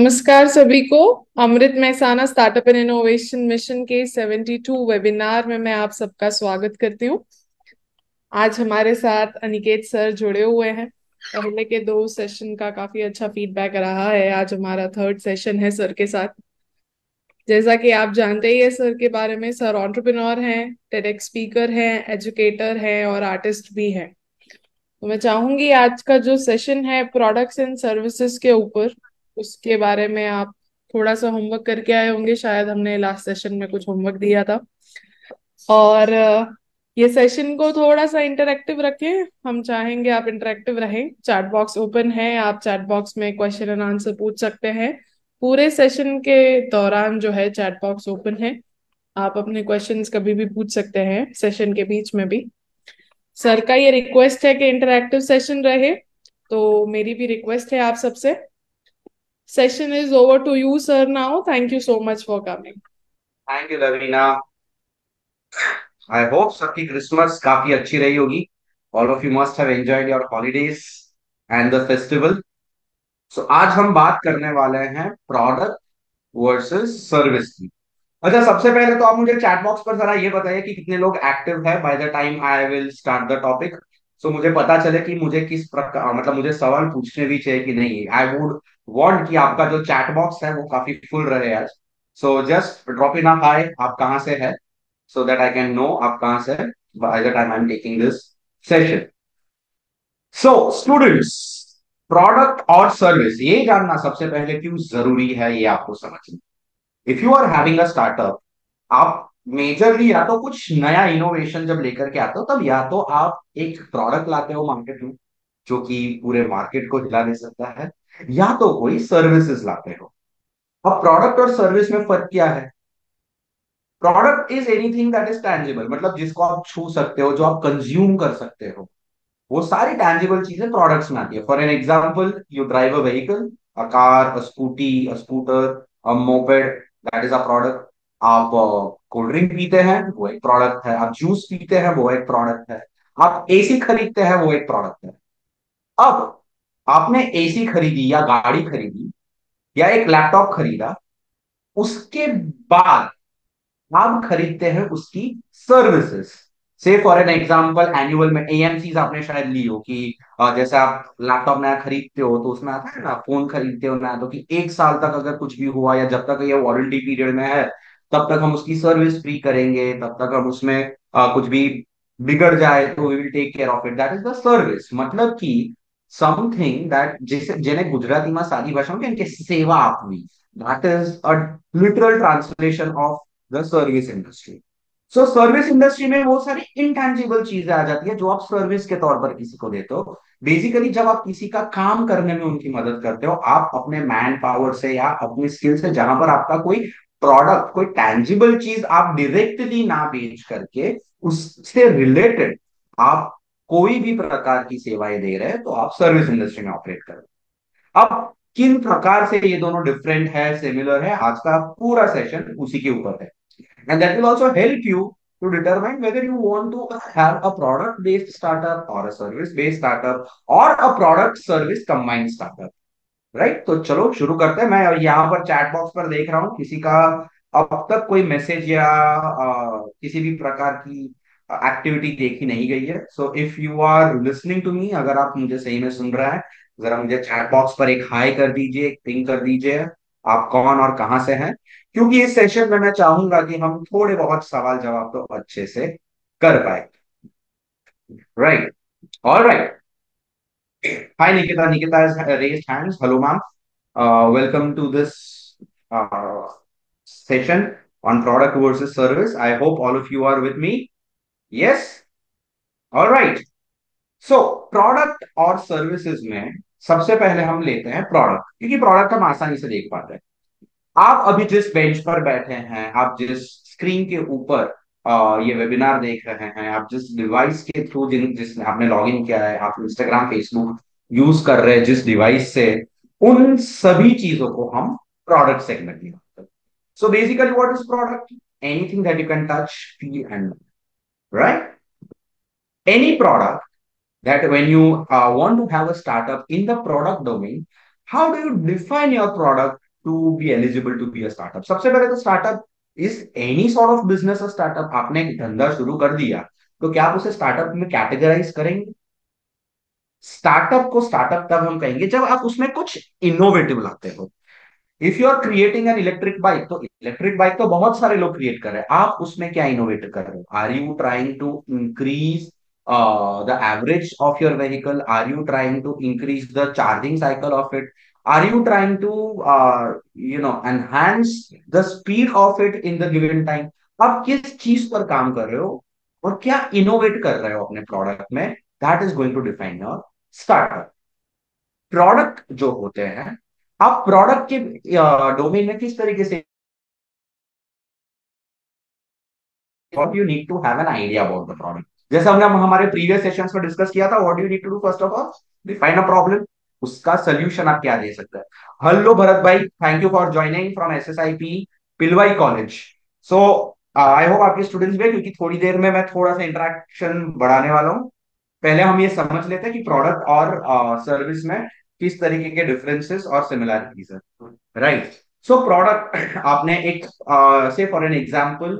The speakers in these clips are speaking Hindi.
नमस्कार सभी को। Amrit Mehsana startup and innovation mission के 72 वेबिनार में मैं आप सबका स्वागत करती हूँ। आज हमारे साथ अनिकेत सर जुड़े हुए हैं। पहले के दो सेशन का काफी अच्छा फीडबैक रहा है। आज हमारा थर्ड सेशन है सर के साथ। जैसा कि आप जानते ही है सर के बारे में, सर एंटरप्रेन्योर हैं, टेडेक्स स्पीकर हैं, एजुकेटर हैं और आर्टिस्ट भी हैं। तो मैं चाहूंगी आज का जो सेशन है प्रोडक्ट्स एंड सर्विसेज के ऊपर, उसके बारे में आप थोड़ा सा होमवर्क करके आए होंगे। शायद हमने लास्ट सेशन में कुछ होमवर्क दिया था। और ये सेशन को थोड़ा सा इंटरेक्टिव रखें। हम चाहेंगे आप इंटरेक्टिव रहें। चैट बॉक्स ओपन है, आप चैट बॉक्स में क्वेश्चन एंड आंसर पूछ सकते हैं। पूरे सेशन के दौरान जो है चैट बॉक्स ओपन है, आप अपने क्वेश्चंस कभी भी पूछ सकते हैं, सेशन के बीच में भी। सर का ये रिक्वेस्ट है कि इंटरैक्टिव सेशन रहे, तो मेरी भी रिक्वेस्ट है आप सबसे। Session is over to you sir now. Thank you so much for coming. Thank you Lavina. I hope सबकी क्रिसमस काफी अच्छी रही होगी। All of you must have enjoyed your holidays and the festival. So आज हम बात करने वाले हैं प्रोडक्ट वर्सेस सर्विस की। अच्छा, सबसे पहले तो आप मुझे चैट बॉक्स पर जरा ये बताइए कि कितने लोग एक्टिव है by the time I will start the topic. So मुझे पता चले कि मुझे किस प्रकार, मतलब मुझे सवाल पूछने भी चाहिए कि नहीं। आई वुड वांट कि आपका जो चैट बॉक्स है वो काफी फुल रहे आज। सो जस्ट ड्रॉप इन अ हाय, आप कहाँ से है, so that I can know आप कहाँ से by the time I'm taking this session. So students, product और सर्विस ये जानना सबसे पहले क्यों जरूरी है ये आपको समझना। If you are having a startup, आप मेजरली या तो कुछ नया इनोवेशन जब लेकर के आते हो, तब या तो आप एक प्रोडक्ट लाते हो मार्केट में जो कि पूरे मार्केट को हिला दे सकता है, या तो कोई सर्विसेज लाते हो। अब प्रोडक्ट और सर्विस में फर्क क्या है? Product is anything that is tangible, मतलब जिसको आप छू सकते हो, जो आप कंज्यूम कर सकते हो। वो सारी टैंजिबल चीजें प्रोडक्ट्स में आती है। For an example, you drive a vehicle, a car, a scooty, a scooter, a moped, that is a product. आप कोल्ड ड्रिंक पीते हैं, वो एक प्रोडक्ट है। आप जूस पीते हैं, वो एक प्रोडक्ट है। आप एसी खरीदते हैं, वो एक प्रोडक्ट है। अब आपने एसी खरीदी या गाड़ी खरीदी या एक लैपटॉप खरीदा, उसके बाद आप खरीदते हैं उसकी services. Say for an example, annual में एएमसीज आपने शायद ली हो कि जैसे आप लैपटॉप नया खरीदते हो तो उसमें आता है ना, फोन खरीदते हो नया तो कि 1 साल तक अगर कुछ भी हुआ या जब तक ये वारंटी पीरियड में है तब तक हम उसकी सर्विस फ्री करेंगे, तब तक हम उसमें कुछ भी बिगड़ जाए तो we will take care of it, that is the service. मतलब कि समथिंग दैट, जिसे જેને ગુજરાતીમાં સાદી ભાષામાં કેમ કે સેવા આપવી, that is a literal translation of the service industry. So service industry में बहुत सारी इंटेंजिबल चीजें आ जाती है जो आप सर्विस के तौर पर किसी को देते हो। बेसिकली जब आप किसी का काम करने में उनकी मदद करते हो, आप अपने मैन पावर से या अपनी स्किल से, जहां पर आपका कोई प्रोडक्ट, कोई टैंजिबल चीज आप डायरेक्टली ना बेच करके उससे रिलेटेड आप कोई भी प्रकार की सेवाएं दे रहे हैं, तो आप सर्विस इंडस्ट्री में ऑपरेट कर रहे हो। अब किन प्रकार से ये दोनों डिफरेंट है, सिमिलर है, आज का पूरा सेशन उसी के ऊपर है। And that will also help you to determine whether you want to have a product based startup or a service based startup or a product service combined startup. Right, तो चलो शुरू करते हैं। मैं यहाँ पर चैट बॉक्स पर देख रहा हूँ किसी का अब तक कोई मैसेज या किसी भी प्रकार की एक्टिविटी देखी नहीं गई है। So if you are listening to me, अगर आप मुझे सही में सुन रहे हैं, जरा मुझे चैट बॉक्स पर एक हाई कर दीजिए, एक पिंग कर दीजिए, आप कौन और कहाँ से हैं। क्योंकि इस सेशन में मैं चाहूंगा कि हम थोड़े बहुत सवाल जवाब तो अच्छे से कर पाए। Right, all right. Hi Nikita, Nikita has raised hands. Hello ma'am. Welcome to this uh, session on product versus service. I hope all of you are with me. Yes? All right. So, product और सर्विसेज में सबसे पहले हम लेते हैं प्रोडक्ट, क्योंकि प्रोडक्ट हम आसानी से देख पाते हैं। आप अभी जिस बेंच पर बैठे हैं, आप जिस स्क्रीन के ऊपर ये वेबिनार देख रहे हैं, आप जिस डिवाइस के थ्रू जिस आपने लॉग इन किया है, आप इंस्टाग्राम फेसबुक यूज कर रहे हैं जिस डिवाइस से, उन सभी चीजों को हम प्रोडक्ट सेगमेंट में आते हैं। So basically what is product? Anything that you can touch, feel and, right, any product that when you want to have a startup in the product domain, how do you define your product to be eligible to be a startup? सबसे पहले तो startup is any sort of business a startup. आपने एक धंधा शुरू कर दिया, तो क्या आप उसे स्टार्टअप में कैटेगराइज करेंगे? स्टार्टअप को स्टार्टअप तब हम कहेंगे जब आप उसमें कुछ इनोवेटिव लाते हो। If you are creating an electric bike, तो इलेक्ट्रिक बाइक तो बहुत सारे लोग क्रिएट कर रहे हैं, आप उसमें क्या इनोवेट कर रहे हो? Are you trying to increase the average of your vehicle? Are you trying to increase the charging cycle of it? Are you trying to enhance the speed of it in the given time? आप किस चीज पर काम कर रहे हो और क्या इनोवेट कर रहे हो अपने प्रोडक्ट में? That is going to define your startup. Product जो होते हैं, आप प्रोडक्ट के डोमेन में किस तरीके से, what you need to have an idea about the product. जैसे हमने हमारे प्रीवियस सेशंस में डिस्कस किया था, what you need to do first of all, define a problem. उसका सोल्यूशन आप क्या दे सकते हैं? हेलो भरत भाई, thank you for joining from SSIP Pilvai college. So I hope आपके स्टूडेंट्स भी हैं, क्योंकि थोड़ी देर में मैं थोड़ा सा इंटरेक्शन बढ़ाने वाला हूँ। पहले हम ये समझ लेते हैं कि प्रोडक्ट और सर्विस में किस तरीके के डिफरेंसेस और सिमिलैरिटीज है। राइट। सो प्रोडक्ट आपने एक, say for an example,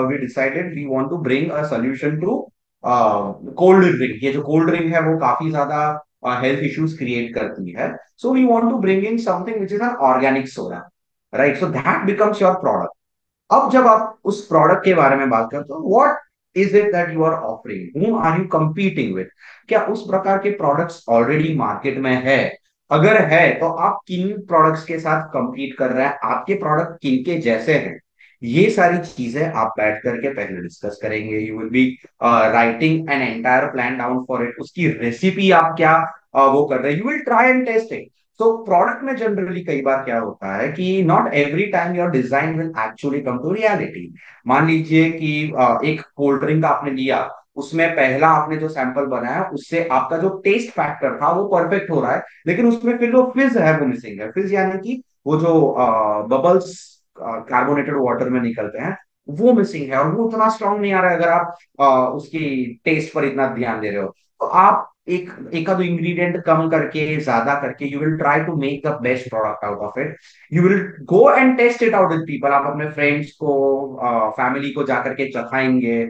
we decided we want to bring a solution to cold drink. ये जो कोल्ड ड्रिंक है वो काफी ज्यादा हेल्थ इश्यूज क्रिएट करती है। So we want to bring in something which is an organic soda. Right, so that becomes your product. अब जब आप उस प्रोडक्ट के बारे में बात करते हो, what is it that you are offering, whom are you competing with? क्या उस प्रकार के प्रोडक्ट्स ऑलरेडी मार्केट में है? अगर है तो आप किन प्रोडक्ट्स के साथ compete कर रहे हैं, आपके प्रोडक्ट किन के जैसे हैं? ये सारी चीजें आप बैठ करके पहले डिस्कस करेंगे। You will be writing an entire plan down for it. उसकी रेसिपी आप क्या वो कर रहे हैं, you will try and test it. तो प्रोडक्ट में जनरली कई बार क्या होता है कि not every time your design will actually come to reality. मान लीजिए कि एक कोल्ड ड्रिंक आपने लिया, उसमें पहला आपने जो सैंपल बनाया उससे आपका जो टेस्ट फैक्टर था वो परफेक्ट हो रहा है, लेकिन उसमें फिर जो फिज है वो मिसिंग है। फिज यानी कि वो जो बबल्स कार्बोनेटेड वाटर में निकलते हैं, वो मिसिंग है, और वो उतना स्ट्रांग नहीं आ रहा है अगर आप उसकी टेस्ट पर इतना ध्यान दे रहे हो। तो आप एक आध इंग्रेडिएंट कम करके, ज्यादा करके, you will try to make the best product out of it. You will go and test it out with people. आप अपने फ्रेंड्स को, फैमिली को जाकर के चखाएंगे।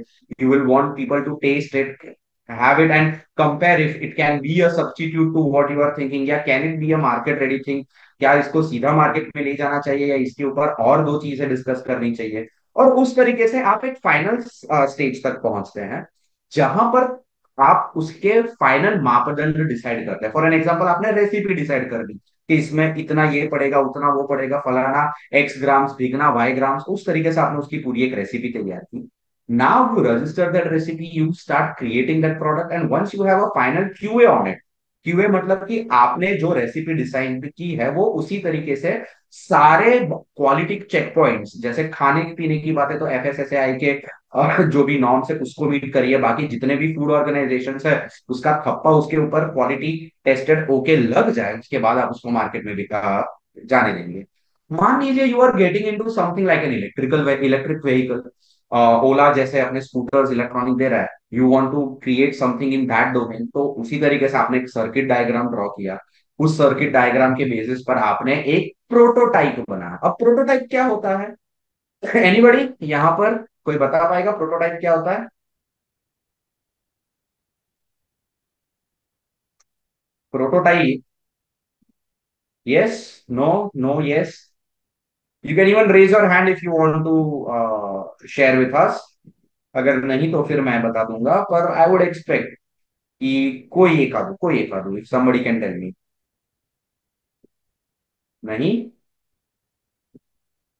You will want people to test it, have it and compare if it can be a substitute to what you are thinking, या can it be a market ready thing? क्या इसको सीधा मार्केट में ले जाना चाहिए, या इसके ऊपर और दो चीजें डिस्कस करनी चाहिए? और उस तरीके से आप एक फाइनल स्टेज तक पहुंचते हैं, जहां पर आप उसके फाइनल मापदंड डिसाइड करते हैं। फॉर एन एग्जांपल, आपने रेसिपी डिसाइड कर दी कि इसमें इतना ये पड़ेगा, उतना वो पड़ेगा, फलाना एक्स ग्राम्स भिगना वाई ग्राम्स, उस तरीके से आपने उसकी पूरी एक रेसिपी तैयार की। Now you register that recipe, you start creating that product, and once you have a final QA on it, QA मतलब कि आपने जो रेसिपी डिजाइन की है वो उसी तरीके से सारे क्वालिटी चेक पॉइंट्स, जैसे खाने पीने की बातें तो FSSAI के जो भी नॉर्म्स है उसको मीट करिए, बाकी जितने भी फूड ऑर्गेनाइजेशन है उसका खप्पा उसके ऊपर क्वालिटी टेस्टेड ओके लग जाए, उसके बाद आप उसको मार्केट में बिका जाने देंगे। मान लीजिए you are getting into something like an electric vehicle. Ola जैसे अपने स्कूटर्स इलेक्ट्रॉनिक दे रहा है, you want to create something in that domain, तो उसी तरीके से आपने एक सर्किट डायग्राम ड्रॉ किया। उस सर्किट डायग्राम के बेसिस पर आपने एक प्रोटोटाइप बनाया। अब प्रोटोटाइप क्या होता है? एनीबॉडी यहाँ पर कोई बता पाएगा प्रोटोटाइप क्या होता है? Prototype, yes, no, no, yes. You can even raise your hand if you want to share with us. अगर नहीं तो फिर मैं बता दूंगा, पर आई वुड एक्सपेक्ट कि कोई एक आधु, if somebody can tell me. नहीं?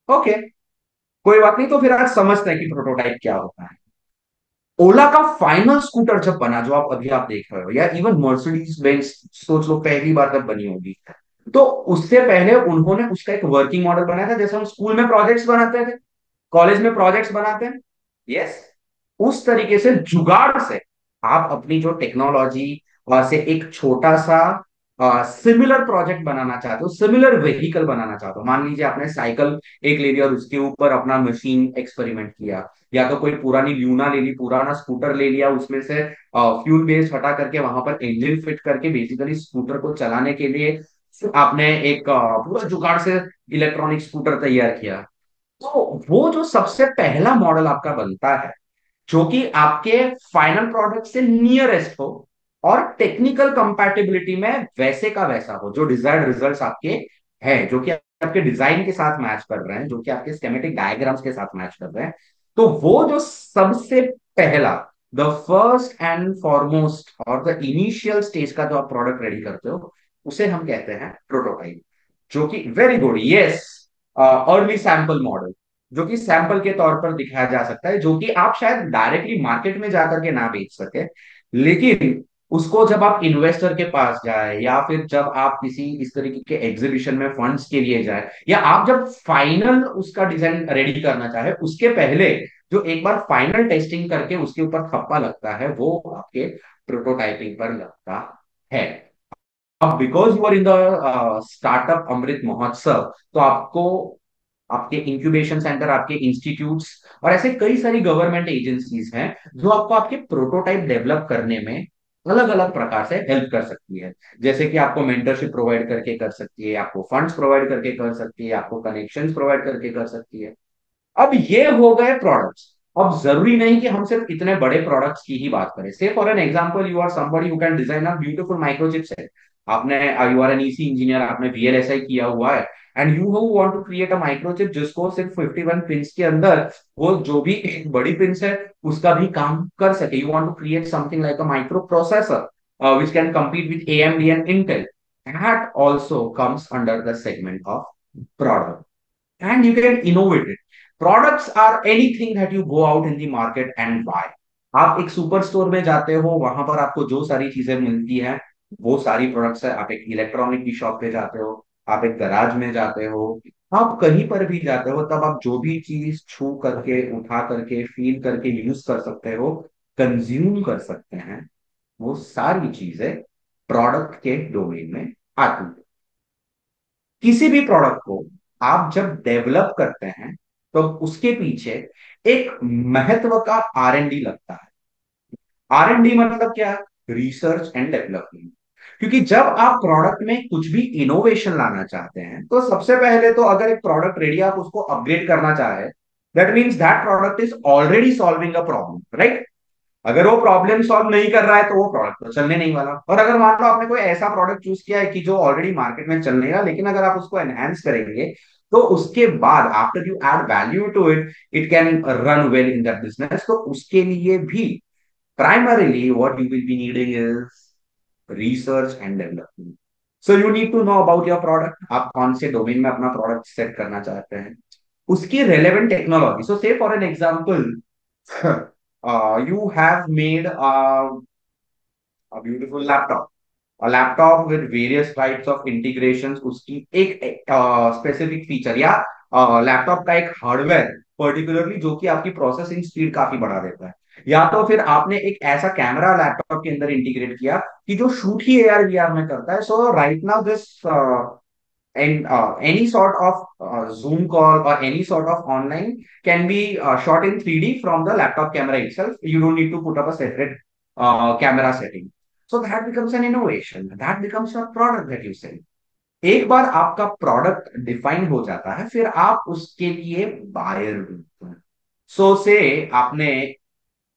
ओके, कोई बात नहीं, तो फिर आज समझते हैं कि प्रोटोटाइप क्या होता है। ओला का फाइनल स्कूटर जब बना, जो आप अभी आप देख रहे हो, या इवन मर्सिडीज बेंज, सोच लो पहली बार जब बनी होगी, तो उससे पहले उन्होंने उसका एक वर्किंग मॉडल बनाया था, जैसे हम स्कूल में प्रोजेक्ट्स बनाते थे, कॉलेज में प्रोजेक्ट्स बनाते हैं। यस, उस तरीके से जुगाड़ से आप अपनी जो टेक्नोलॉजी से एक छोटा सा सिमिलर प्रोजेक्ट बनाना चाहते हो, सिमिलर व्हीकल बनाना चाहते हो। मान लीजिए आपने साइकिल एक ले लिया और उसके ऊपर अपना मशीन एक्सपेरिमेंट किया, या तो कोई पुरानी ल्यूना ले ली, पुराना स्कूटर ले लिया, उसमें से फ्यूल बेस हटा करके वहां पर इंजन फिट करके बेसिकली स्कूटर को चलाने के लिए आपने एक पूरा जुगाड़ से इलेक्ट्रॉनिक स्कूटर तैयार किया, तो वो जो सबसे पहला मॉडल आपका बनता है जो कि आपके फाइनल प्रोडक्ट से नियरेस्ट हो और टेक्निकल कंपैटिबिलिटी में वैसे का वैसा हो, जो डिजायर्ड रिजल्ट्स आपके हैं, जो कि आपके डिजाइन के साथ मैच कर रहे हैं, जो कि आपके स्केमेटिक डायग्राम्स के साथ मैच कर रहे हैं, तो वो जो सबसे पहला, द फर्स्ट एंड फॉरमोस्ट और द इनिशियल स्टेज का जो आप प्रोडक्ट रेडी करते हो, उसे हम कहते हैं प्रोटोटाइप। जो कि very good, yes, early sample model, जो कि सैंपल के तौर पर दिखाया जा सकता है, जो कि आप शायद डायरेक्टली मार्केट में जाकर के ना बेच सके, लेकिन उसको जब आप इन्वेस्टर के पास जाए, या फिर जब आप किसी इस तरीके के एग्जीबिशन में फंड्स के लिए जाए, या आप जब फाइनल उसका डिजाइन रेडी करना चाहे, उसके पहले जो एक बार फाइनल टेस्टिंग करके उसके ऊपर थप्पा लगता है, वो आपके प्रोटोटाइपिंग पर लगता है। अब because you are in the startup Amrit Mahotsav, तो आपको आपके इंक्यूबेशन सेंटर, आपके इंस्टीट्यूट्स और ऐसे कई सारी गवर्नमेंट एजेंसीज हैं जो आपको आपके प्रोटोटाइप डेवलप करने में अलग अलग प्रकार से हेल्प कर सकती है। जैसे कि आपको मेंटरशिप प्रोवाइड करके कर सकती है, आपको फंड्स प्रोवाइड करके कर सकती है, आपको कनेक्शंस प्रोवाइड करके कर सकती है। अब ये हो गए प्रोडक्ट्स। अब जरूरी नहीं कि हम सिर्फ इतने बड़े प्रोडक्ट्स की ही बात करें। Say for an example, you are somebody who can design a beautiful microchip set. आपने, you are an EC engineer, आपने वीएलएसआई किया हुआ है, and you want to create a microchip जिसको सिर्फ 51 पिंस के अंदर वो जो भी बड़ी पिंस है उसका भी काम कर सके। You want to create something like a micro processor which can compete with AMD and Intel. That also comes under the segment of product, and you can innovate it. Products are anything that you go out in the market and buy. आप एक सुपर स्टोर में जाते हो, वहां पर आपको जो सारी चीजें मिलती हैं वो सारी प्रोडक्ट्स है। आप एक इलेक्ट्रॉनिक की शॉप पे जाते हो, आप एक गराज में जाते हो, आप कहीं पर भी जाते हो, तब आप जो भी चीज छू करके, उठा करके, फील करके यूज कर सकते हो, कंज्यूम कर सकते हैं, वो सारी चीजें प्रोडक्ट के डोमेन में आती है। किसी भी प्रोडक्ट को आप जब डेवलप करते हैं तो उसके पीछे एक महत्व का R&D लगता है। R&D मतलब क्या? Research and development. क्योंकि जब आप प्रोडक्ट में कुछ भी इनोवेशन लाना चाहते हैं, तो सबसे पहले तो अगर एक प्रोडक्ट रेडी आप उसको अपग्रेड करना चाहे, that means that product is already solving a problem, right? अगर वो प्रॉब्लम सॉल्व नहीं कर रहा है तो वो प्रोडक्ट तो चलने नहीं वाला। और अगर मान लो आपने कोई ऐसा प्रोडक्ट चूज किया है कि जो ऑलरेडी मार्केट में चल नहीं रहा, लेकिन अगर आप उसको एनहेंस करेंगे तो उसके बाद after you add value to it, it can run well in that business. तो उसके लिए भी primarily what you will be needing is research and development. So you need to know about your product, आप कौन से डोमेन में अपना प्रोडक्ट सेट करना चाहते हैं, उसकी relevant technology. So say for an example, you have made a beautiful laptop, a laptop with various types of integrations, उसकी एक स्पेसिफिक फीचर या लैपटॉप का एक हार्डवेयर पर्टिकुलरली जो कि आपकी प्रोसेसिंग स्पीड काफी बढ़ा देता है, या तो फिर आपने एक ऐसा कैमरा लैपटॉप के अंदर इंटीग्रेट किया कि जो शूट ही AR VR में करता है। So right now this and any sort of Zoom call or any sort of online can be shot in 3D from the laptop camera itself. You don't need to put up a separate camera setting. So that becomes an innovation. That becomes a product that you sell. एक बार आपका प्रोडक्ट डिफाइन हो जाता है, फिर आप उसके लिए बायर ढूंढते हैं। सो से आपने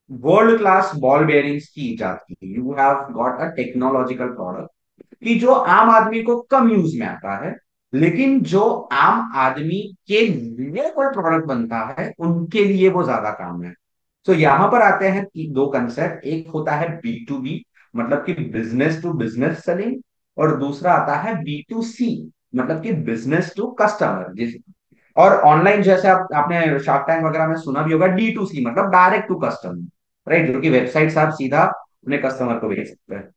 वर्ल्ड क्लास बॉल बेयरिंग्स की इजाद की, you have got a technological product कि जो आम आदमी को कम यूज में आता है, लेकिन जो आम आदमी के लिए कोई प्रोडक्ट बनता है उनके लिए वो ज्यादा काम है। तो यहां पर आते हैं कि दो कंसेप्ट, एक होता है B2B, मतलब कि बिजनेस टू बिजनेस सेलिंग, और दूसरा आता है B2C, मतलब कि बिजनेस टू कस्टमर। जिस और ऑनलाइन जैसे आपने शार्क टैंक वगैरह में सुना भी होगा, D2C मतलब डायरेक्ट टू कस्टमर, राइट? जो कि वेबसाइट से आप सीधा अपने कस्टमर को भेज सकते हैं।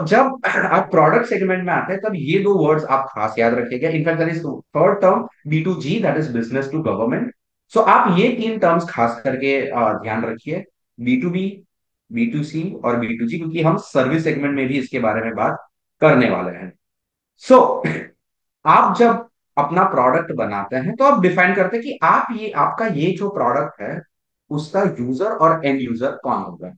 जब आप प्रोडक्ट सेगमेंट में आते हैं, तब ये दो वर्ड्स आप खास याद रखिएगा। In fact that is third term, B2G, that is business to government. आप ये तीन टर्म्स खास करके ध्यान रखिए, B2B, B2C और B2G, क्योंकि हम सर्विस सेगमेंट में भी इसके बारे में बात करने वाले हैं। सो आप जब अपना प्रोडक्ट बनाते हैं तो आप डिफाइन करते हैं कि आप ये आपका ये जो प्रोडक्ट है उसका यूजर और एंड यूजर कौन होगा।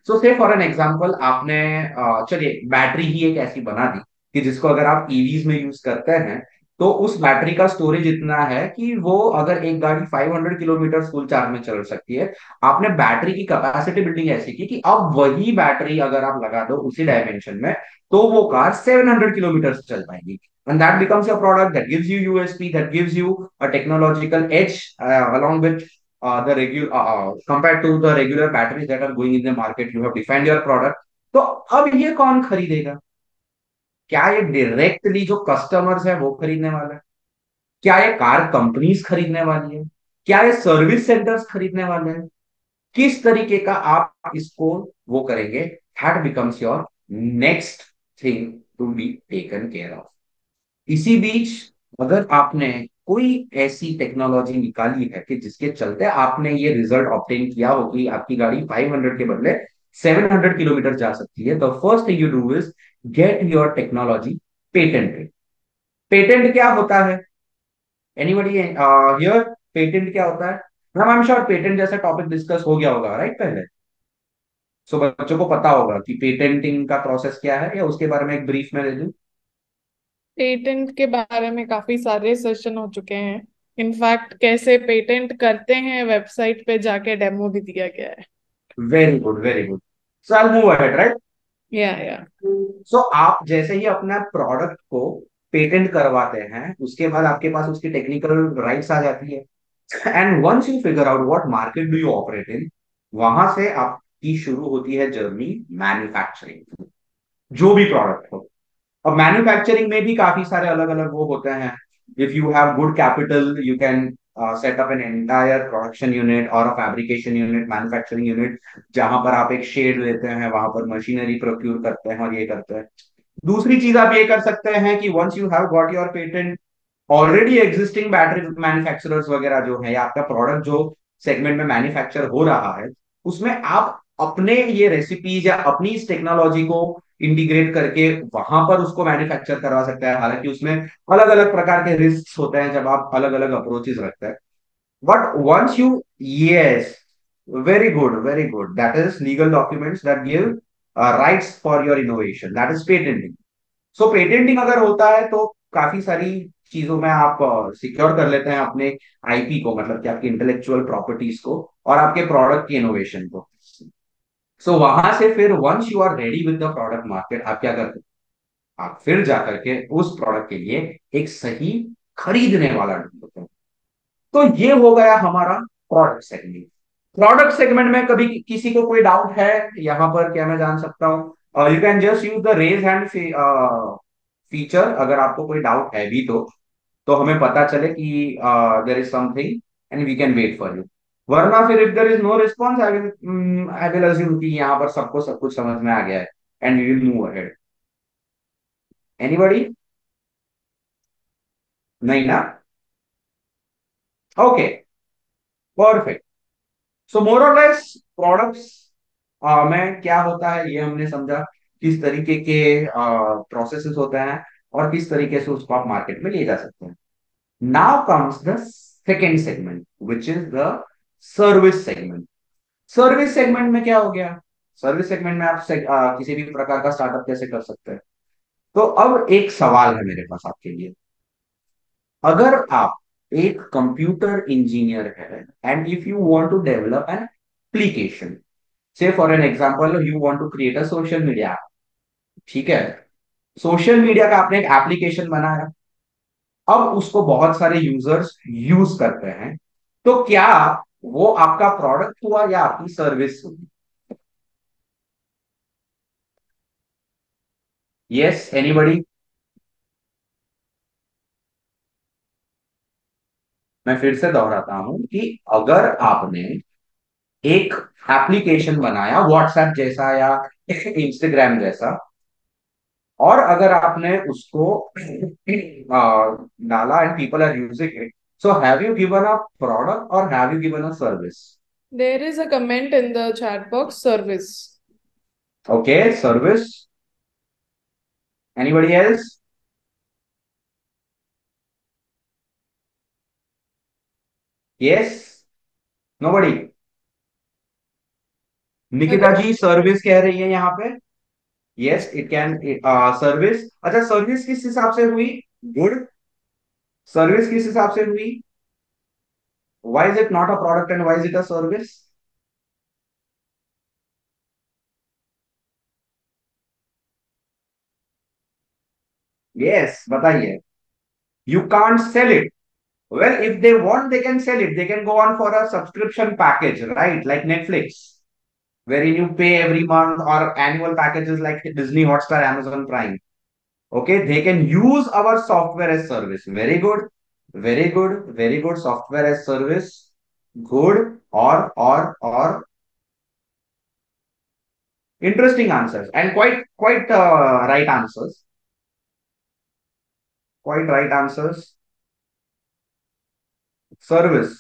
सो से फॉर एन एग्जांपल, आपने चलिए बैटरी ही एक ऐसी बना दी कि जिसको अगर आप ईवीज में यूज करते हैं तो उस बैटरी का स्टोरेज इतना है कि वो अगर एक गाड़ी 500 किलोमीटर फुल चार्ज में चल सकती है, आपने बैटरी की कैपेसिटी बिल्डिंग ऐसी की कि अब वही बैटरी अगर आप लगा दो उसी डायमेंशन में तो वो कार 700 किलोमीटर चल पाएगी. And that becomes a product that gives you USP, that gives you a technological edge along with the regular compared to the regular batteries that are going in the market. You have defined your product. तो अब ये कौन खरीदेगा? क्या ये डायरेक्टली जो कस्टमर्स है वो खरीदने वाला है? क्या ये कार कंपनीज खरीदने वाली है? क्या ये सर्विस सेंटर्स खरीदने वाले हैं? किस तरीके का आप इसको वो करेंगे, that becomes your next thing to be taken care of. इसी बीच अगर आपने कोई ऐसी टेक्नोलॉजी निकाली है कि जिसके चलते आपने ये रिजल्ट ऑब्टेन किया हो कि आपकी गाड़ी 500 के बदले 700 किलोमीटर जा सकती है, तो first thing you do is get your technology patented. Patent क्या होता है? Anybody here? पेटेंट क्या होता है? Ma'am I am sure patent जैसा टॉपिक डिस्कस हो गया होगा राइट पहले. सो बच्चों को पता होगा कि पेटेंटिंग का प्रोसेस क्या है, या उसके बारे में एक ब्रीफ में दे दूं? पेटेंट के बारे में काफी सारे सेशन हो चुके हैं। इनफैक्ट कैसे पेटेंट करते हैं वेबसाइट पे जाके डेमो भी दिया गया है। Very good, very good. So I move ahead right. या सो आप जैसे ही अपना प्रोडक्ट को पेटेंट करवाते हैं उसके बाद आपके पास उसकी टेक्निकल राइट्स आ जाती है. And once you figure out what market do you operate in, वहां से आपकी शुरू होती है जर्नी मैन्युफैक्चरिंग. जो भी प्रोडक्ट हो. अब मैन्युफैक्चरिंग में भी काफी सारे अलग अलग वो होते हैं. If you have good capital you can set up an entire production unit और अ फैब्रिकेशन यूनिट, मैन्युफैक्चरिंग यूनिट, जहां पर आप एक शेड लेते हैं, वहां पर मशीनरी प्रोक्यूर करते हैं और ये करते हैं. दूसरी चीज आप ये कर सकते हैं कि once you have got your patent, already existing battery manufacturers वगैरह जो है या आपका प्रोडक्ट जो सेगमेंट में मैन्युफैक्चर हो रहा है उसमें आप अपने ये रेसिपीज या अपनी इस टेक्नोलॉजी को इंटीग्रेट करके वहां पर उसको मैन्युफैक्चर करवा सकता है. हालांकि उसमें अलग अलग प्रकार के रिस्क होते हैं जब आप अलग अलग अप्रोचेस रखते हैं. But once you, yes, very good, that is legal documents that give rights for your innovation, that is patenting. So patenting अगर होता है तो काफी सारी चीजों में आप सिक्योर कर लेते हैं अपने आईपी को, मतलब कि आपकी इंटेलेक्चुअल प्रॉपर्टीज को और आपके प्रोडक्ट की इनोवेशन को. सो वहां से फिर once you are ready with the product market, आप क्या करते हैं? आप फिर जाकर के उस प्रोडक्ट के लिए एक सही खरीदने वाला ढूंढते हैं. तो ये हो गया हमारा प्रोडक्ट सेगमेंट. प्रोडक्ट सेगमेंट में कभी किसी को कोई डाउट है यहाँ पर? क्या मैं जान सकता हूँ? You can just use the raise hand feature अगर आपको कोई डाउट है भी तो हमें पता चले कि there is something and we can wait for you. वरना फिर if there is no response I will assume कि यहाँ पर सबको सब कुछ समझ में आ गया है and we will move ahead. Anybody? नहीं ना? Okay, perfect. सो मोर और लेस प्रोडक्ट्स में क्या होता है ये हमने समझा, किस तरीके के प्रोसेसेस होते हैं और किस तरीके से उसको आप मार्केट में ले जा सकते हैं. Now comes the second segment which is the service segment. Service segment में क्या हो गया? सर्विस सेगमेंट में आप किसी भी प्रकार का स्टार्टअप कैसे कर सकते हैं? तो अब एक सवाल है मेरे पास आपके लिए. अगर आप एक कंप्यूटर इंजीनियर है and if you want to develop an application, say for an example you want to create a social media, ठीक है? सोशल मीडिया का आपने एक एप्लीकेशन बनाया, अब उसको बहुत सारे यूजर्स यूज करते हैं, तो क्या वो आपका प्रोडक्ट हुआ या आपकी सर्विस हुई? Yes, anybody? मैं फिर से दोहराता हूं कि अगर आपने एक एप्लीकेशन बनाया व्हाट्सएप जैसा या इंस्टाग्राम जैसा, और अगर आपने उसको डाला and people are using it, so have you given a product और have you given a service? There is a comment in the chat box, service. Okay, service. Anybody else? Yes? Nobody? Nikita hello. जी सर्विस कह रही है यहाँ पे. Yes it can. सर्विस, अच्छा सर्विस किस हिसाब से हुई? गुड। सर्विस किस हिसाब से हुई? Why is it not a product and why is it a service? Yes बताइए। You can't sell it. Well, if they want, they can sell it. They can go on for a subscription package, right? Like Netflix, wherein you pay every month, or annual packages like Disney Hotstar, Amazon Prime. Okay, they can use our software as service. Very good. Very good. Very good. Software as service. Good. Or interesting answers and quite right answers. Quite right answers. Service.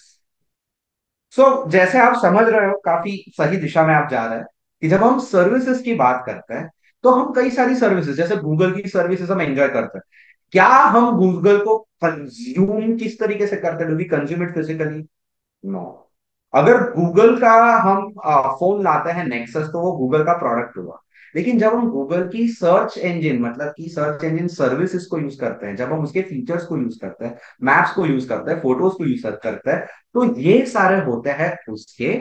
सो जैसे आप समझ रहे हो, काफी सही दिशा में आप जा रहे हैं कि जब हम सर्विसेज की बात करते हैं तो हम कई सारी सर्विसेज, जैसे गूगल की सर्विसेज हम एंजॉय करते हैं। क्या हम गूगल को कंज्यूम किस तरीके से करते हैं? Do we consume it physically? No. अगर गूगल का हम फोन लाते हैं नेक्सस, तो वो गूगल का प्रोडक्ट हुआ। लेकिन जब हम गूगल की सर्च इंजन, मतलब की सर्च इंजन सर्विसेज को यूज करते हैं, जब हम उसके फीचर्स को यूज करते हैं, मैप्स को यूज करते हैं, फोटोज को यूज करते हैं, तो ये सारे होते हैं उसके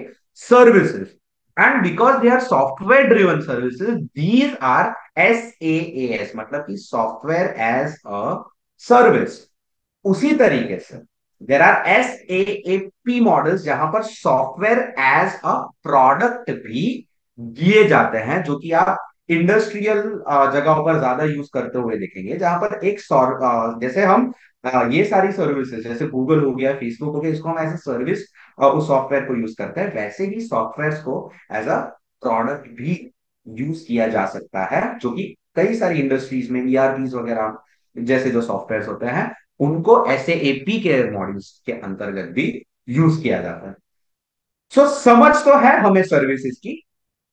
services. And because they are software driven services, these are SaaS, मतलब कि सॉफ्टवेयर एज अ सर्विस। उसी तरीके से देर आर SaaP मॉडल्स, जहां पर सॉफ्टवेयर एज अ प्रोडक्ट भी दिए जाते हैं, जो कि आप इंडस्ट्रियल जगहों पर ज्यादा यूज करते हुए देखेंगे, जहां पर जैसे हम ये सारी सर्विसेज, जैसे गूगल हो गया, फेसबुक हो गया, इसको हम एज ए सर्विस उस सॉफ्टवेयर को यूज करते हैं, वैसे ही सॉफ्टवेयर को एज अ प्रोडक्ट भी यूज किया जा सकता है, जो कि कई सारी इंडस्ट्रीज में ERPs वगैरह जैसे जो सॉफ्टवेयर होते हैं, उनको SaaP के मॉड्यूल्स के अंतर्गत भी यूज किया जाता है। सो समझ तो है हमें सर्विसेज की।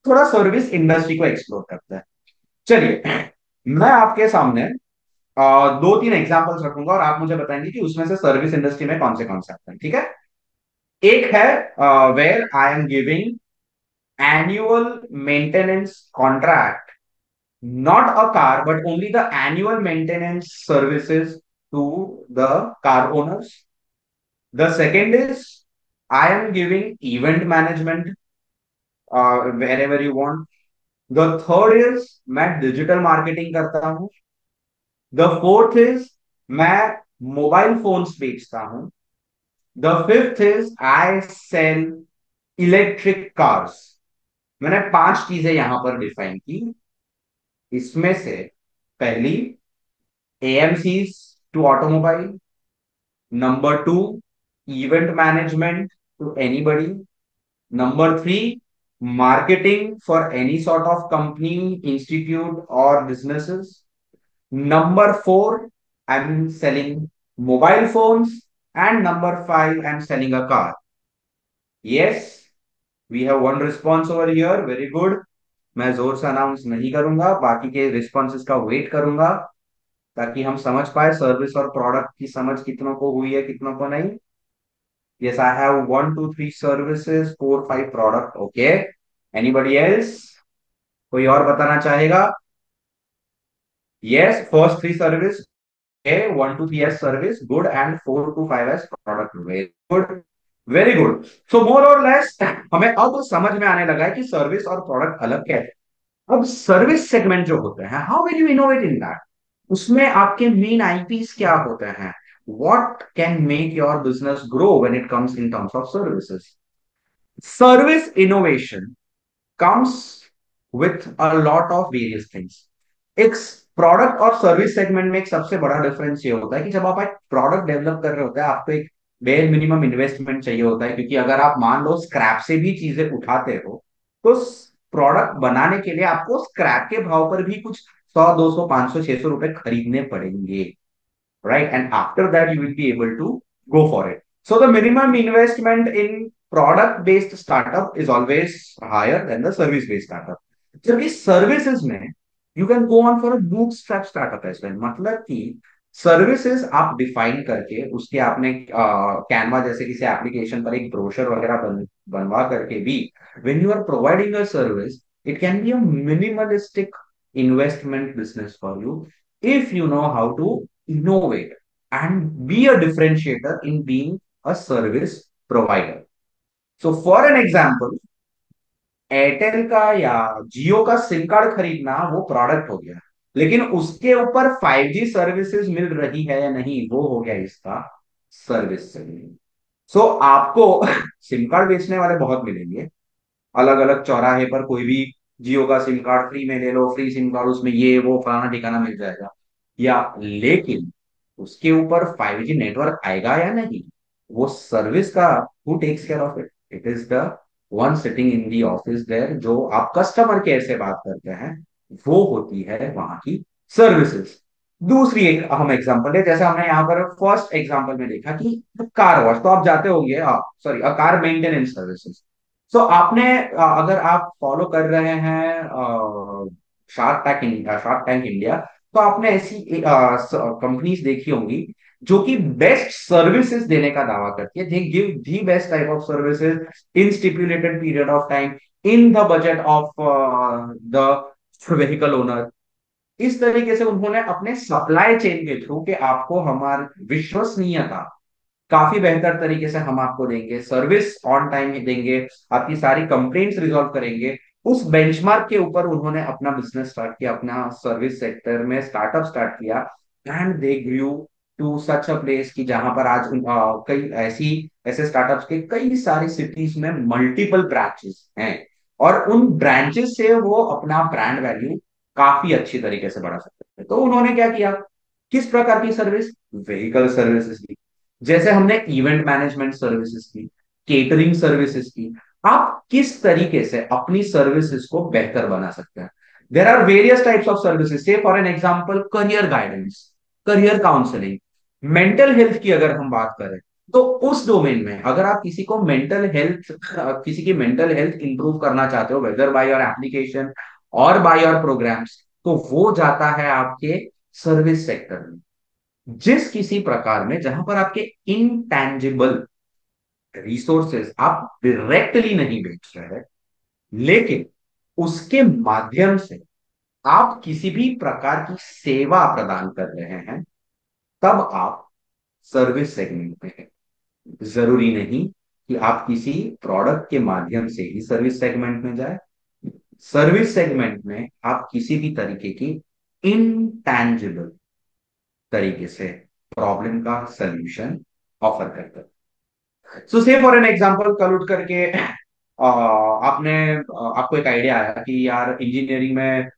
थोड़ा सर्विस इंडस्ट्री को एक्सप्लोर करते हैं। चलिए, मैं आपके सामने दो तीन एग्जांपल्स रखूंगा और आप मुझे बताएंगे कि उसमें से सर्विस इंडस्ट्री में कौन से आते हैं, ठीक है? एक है where I am giving annual maintenance contract, not a car, but only the annual maintenance services to the car owners. The second is I am giving event management wherever you want. The third is मैं digital marketing करता हूँ. The fourth is मैं मोबाइल फोन्स बेचता हूँ. The fifth is I sell electric cars. मैंने 5 चीजें यहां पर डिफाइन की। इसमें से पहली, AMCs to automobile. Number two, event management to anybody. Number three, marketing for any sort of company, institute, or businesses. Number four, I'm selling mobile phones. And number five, I'm selling a car. Yes, we have one response over here. Very good. मैं जोर से अनाउंस नहीं करूंगा, बाकी के रिस्पॉन्सेस का वेट करूंगा, ताकि हम समझ पाए सर्विस और प्रोडक्ट की समझ कितनों को हुई है, कितनों को नहीं। Yes, I have one, two, three services, four, five product. Okay. Anybody else? कोई और बताना चाहेगा? Yes, first three service. Okay, one, two, three as service. Good. And four to five as product. Very good. Very good. So more or less हमें अब समझ में आने लगा है कि सर्विस और प्रोडक्ट अलग क्या है। अब सर्विस सेगमेंट जो होते हैं, how will you innovate in that? उसमें आपके मेन IPs क्या होते हैं? What can make your business grow when it comes in terms of services? Service innovation comes with a lot of various things. एक प्रोडक्ट और सर्विस सेगमेंट में एक सबसे बड़ा डिफरेंस ये होता है कि जब आप एक प्रोडक्ट डेवलप कर रहे होते हैं, आपको एक बेयर मिनिमम इन्वेस्टमेंट चाहिए होता है, क्योंकि अगर आप मान लो स्क्रैप से भी चीजें उठाते हो, तो प्रोडक्ट बनाने के लिए आपको स्क्रैप के भाव पर भी कुछ 100, 200, 500, 600 रुपए खरीदने पड़ेंगे, right? And after that, you will be able to go for it. So the minimum investment in product-based startup is always higher than the service-based startup. जबकि services में you can go on for a bootstrap startup as well. मतलब कि सर्विसेज आप डिफाइन करके उसके आपने कैनवा जैसे किसी एप्लीकेशन पर एक ब्रोशर वगैरह बनवा करके भी, when you are providing a service, it can be a minimalistic investment business for you if you know how to innovate and be a differentiator in being a service provider. So for an example, Airtel का या जियो का सिम कार्ड खरीदना वो प्रोडक्ट हो गया, लेकिन उसके ऊपर 5G सर्विसेज मिल रही है या नहीं, वो हो गया इसका सर्विस सेगमेंट। सो आपको सिम कार्ड बेचने वाले बहुत मिलेंगे, अलग अलग चौराहे पर कोई भी जियो का सिम कार्ड फ्री में ले लो, फ्री सिम कार्ड, उसमें ये वो फलाना ठिकाना मिल जाएगा, या लेकिन उसके ऊपर 5G नेटवर्क आएगा या नहीं, वो सर्विस का who takes care of it? It is the one sitting in the office there, जो आप कस्टमर केयर से बात करते हैं, वो होती है वहां की सर्विसेज। दूसरी एक अहम एग्जांपल है, जैसे हमने यहाँ पर फर्स्ट एग्जांपल में देखा कि कार वॉश, तो आप जाते होंगे, सॉरी, कार मेंटेनेंस सर्विसेज। सो आपने अगर आप फॉलो कर रहे हैं शार्क टैंक इंडिया, तो आपने ऐसी कंपनीज देखी होंगी जो कि बेस्ट सर्विसेज देने का दावा करती है। They give the best type of services in stipulated period of time, in the budget of the vehicle owner. इस तरीके से उन्होंने अपने सप्लाई चेन के थ्रू कि आपको हमारी विश्वसनीयता काफी बेहतर तरीके से हम आपको देंगे, सर्विस ऑन टाइम देंगे, आपकी सारी कंप्लेंट्स रिजॉल्व करेंगे, उस बेंचमार्क के ऊपर उन्होंने अपना बिजनेस स्टार्ट किया, अपना सर्विस सेक्टर में स्टार्टअप स्टार्ट किया। And they grew to such a place कि जहां पर आज कई ऐसे स्टार्टअप्स के कई सारी सिटीज में मल्टीपल ब्रांचेस हैं, और उन ब्रांचेस से वो अपना ब्रांड वैल्यू काफी अच्छी तरीके से बढ़ा सकते हैं। तो उन्होंने क्या किया, किस प्रकार की सर्विस? व्हीकल सर्विसेज दी, जैसे हमने इवेंट मैनेजमेंट सर्विसेज की, केटरिंग सर्विसेज की। आप किस तरीके से अपनी सर्विसेज को बेहतर बना सकते हैं? There are various types of services, say for an example career guidance, career counselling, mental health की अगर हम बात करें, तो उस डोमेन में अगर आप किसी को मेंटल हेल्थ, किसी की मेंटल हेल्थ इंप्रूव करना चाहते हो, वेदर बाय योर एप्लीकेशन और बाय योर प्रोग्राम्स, तो वो जाता है आपके सर्विस सेक्टर में। जिस किसी प्रकार में जहां पर आपके इनटैंजिबल रिसोर्सेज आप डायरेक्टली नहीं बेच रहे, लेकिन उसके माध्यम से आप किसी भी प्रकार की सेवा प्रदान कर रहे हैं, तब आप सर्विस सेगमेंट में हैं। जरूरी नहीं कि आप किसी प्रोडक्ट के माध्यम से ही सर्विस सेगमेंट में जाए। सर्विस सेगमेंट में आप किसी भी तरीके की इनटैंजिबल तरीके से प्रॉब्लम का सल्यूशन ऑफर करते हैं। सो से फॉर एन एग्जांपल, कल उठ करके आपको एक आइडिया आया कि यार इंजीनियरिंग में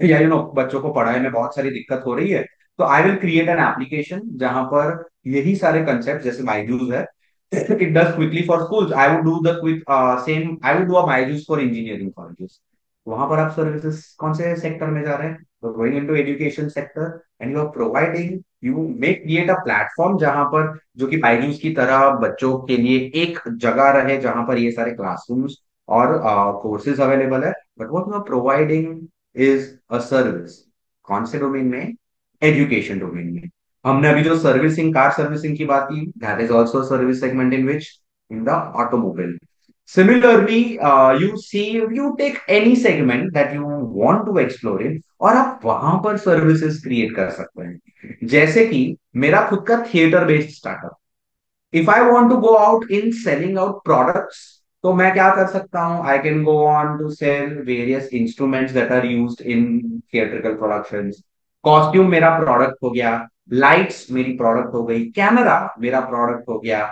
या बच्चों को पढ़ाई में बहुत सारी दिक्कत हो रही है, तो I will create an application जहां पर यही सारे कंसेप्ट, जैसे बायजूस है, it does quickly for schools, I would do the quick same, I would do a Byju's for engineering colleges. वहां पर आप सर्विसेज कौन से सेक्टर में जा रहे हैं? तो going into education sector, and you are providing, you make create a platform जहां पर, जो कि बायजूस की तरह बच्चों के लिए एक जगह रहे जहां पर ये सारे क्लासरूम्स और कोर्सेज अवेलेबल है, but what you are providing is a service. कौन से डोमेन में? एजुकेशन डोमेन में। हमने अभी जो सर्विसिंग, कार सर्विसिंग की बात की, that is also service segment in which, in the automobile. Similarly, you take any segment that you want to explore in, और आप वहां पर सर्विसेज क्रिएट कर सकते हैं। जैसे कि मेरा खुद का theatre based startup, if I want to go out in selling out products, तो मैं क्या कर सकता हूं? I can go on to sell various instruments that are used in theatrical productions. Costume मेरा प्रोडक्ट हो गया, लाइट्स मेरी प्रोडक्ट हो गई, कैमरा मेरा प्रोडक्ट हो गया।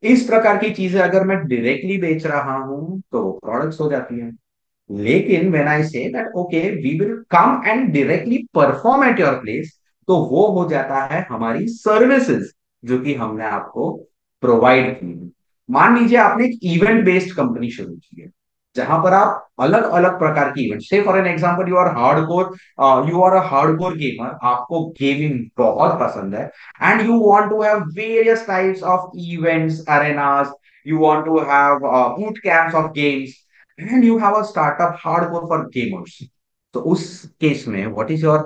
इस प्रकार की चीजें अगर मैं डायरेक्टली बेच रहा हूं तो प्रोडक्ट्स हो जाती हैं। लेकिन when I say that okay we will come and directly perform at your place, तो वो हो जाता है हमारी सर्विसेज, जो कि हमने आपको प्रोवाइड की है। मान लीजिए आपने एक इवेंट बेस्ड कंपनी शुरू की है, जहां पर आप अलग अलग प्रकार की event, say for an example you are a hardcore gamer, आपको गेमिंग बहुत पसंद है, and you want to have various types of events, arenas, you want to have boot camps of games, and you have a startup hardcore for gamers. तो उस केस में what is your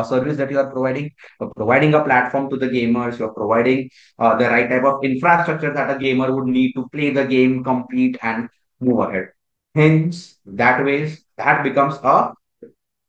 service that you are providing? You're providing a platform to the gamers. You're providing the right type of infrastructure that a gamer would need to play the game, compete, and move ahead. Hence, that becomes a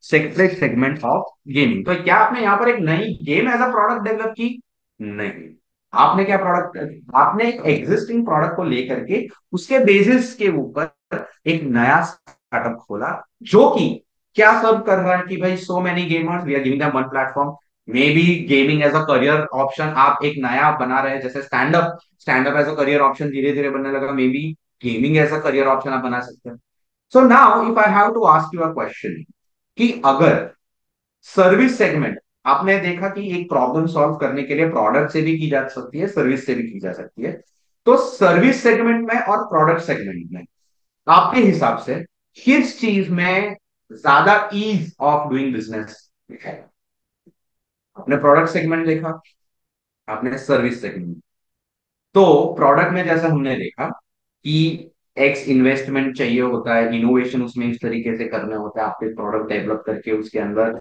separate segment of gaming. तो क्या आपने यहाँ पर एक नई game as a product develop की? नहीं। आपने क्या प्रोडक्ट, आपने एक एग्जिस्टिंग प्रोडक्ट को लेकर के उसके बेसिस के ऊपर एक नया स्टार्टअप खोला, जो कि क्या सर्व कर रहा है कि भाई so many gamers, we are giving them one platform. Maybe gaming as a career option आप एक नया बना रहे हैं, जैसे stand up as a career option धीरे धीरे बनने लगा, maybe gaming as a career option आप बना सकते हैं। So now if I have to ask you a question, कि अगर सर्विस सेगमेंट, आपने देखा कि एक प्रॉब्लम सॉल्व करने के लिए प्रोडक्ट से भी की जा सकती है, सर्विस से भी की जा सकती है, तो सर्विस सेगमेंट में और प्रोडक्ट सेगमेंट में आपके हिसाब से किस चीज में ज्यादा ईज ऑफ डूइंग बिजनेस है? आपने प्रोडक्ट सेगमेंट देखा, आपने सर्विस सेगमेंट। तो प्रोडक्ट में जैसा हमने देखा कि एक्स इन्वेस्टमेंट चाहिए होता है, इनोवेशन उसमें इस तरीके से करने होता है, आपके प्रोडक्ट डेवलप करके उसके अंदर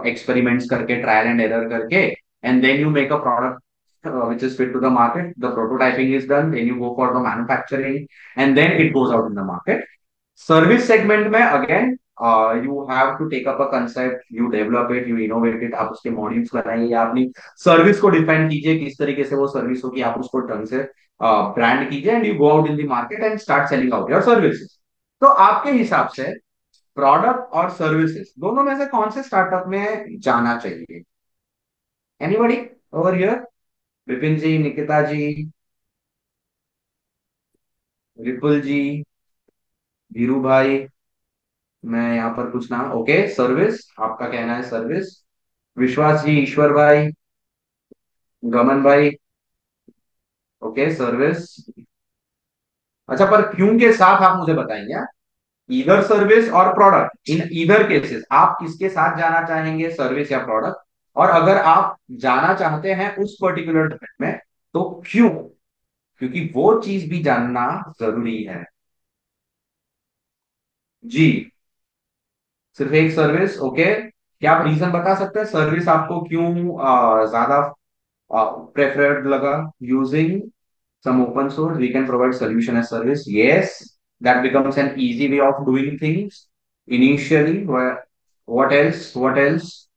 एक्सपेरिमेंट्स करके, ट्रायल एंड एरर करके, and then you make a product which is fit to the market. The prototyping is done, then you go for the manufacturing, and then it goes out in the market. Service segment में again you have to take up a concept, you develop it, you innovate it, आप उसके मॉड्यूल्स बनाइए, या अपनी सर्विस को डिफाइन कीजिए किस तरीके से वो सर्विस होगी, आप उसको ढंग से ब्रांड कीजिए, and you go out in the market and start selling out your services. तो आपके हिसाब से प्रोडक्ट और सर्विसेज दोनों में से कौन से स्टार्टअप में जाना चाहिए? Anybody over here? Vipin ji, Nikita ji, Vipul ji, Dhiru भाई, मैं यहाँ पर कुछ ना, ओके सर्विस, आपका कहना है सर्विस। विश्वास जी, ईश्वर भाई, गमन भाई, ओके सर्विस। अच्छा, पर क्यों के साथ आप मुझे बताएंगे, इधर सर्विस और प्रोडक्ट, इन इधर केसेस आप किसके साथ जाना चाहेंगे, सर्विस या प्रोडक्ट? और अगर आप जाना चाहते हैं उस पर्टिकुलर डोमेन में, तो क्यों? क्योंकि वो चीज भी जानना जरूरी है। जी, सिर्फ एक सर्विस, ओके। क्या आप रीजन बता सकते हैं सर्विस आपको क्यों ज्यादा preferred laga? Using some open source, we can provide solution as service. Yes, that becomes an easy way of doing things initially. What else? What else?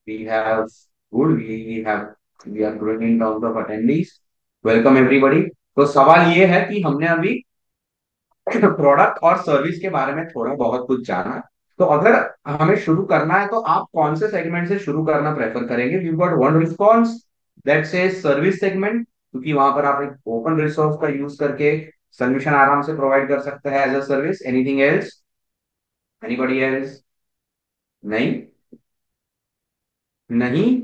We have good. We are growing in terms of attendees. Welcome everybody. तो सवाल ये है कि हमने अभी प्रोडक्ट और सर्विस के बारे में थोड़ा बहुत कुछ जाना। तो अगर हमें शुरू करना है, तो आप कौन से सेगमेंट से शुरू करना प्रेफर करेंगे? We got one response that say service segment, क्योंकि वहां पर आप एक ओपन रिसोर्स का यूज करके सोल्यूशन आराम से प्रोवाइड कर सकते हैं as a service. Anything else? Anybody else? नहीं? नहीं?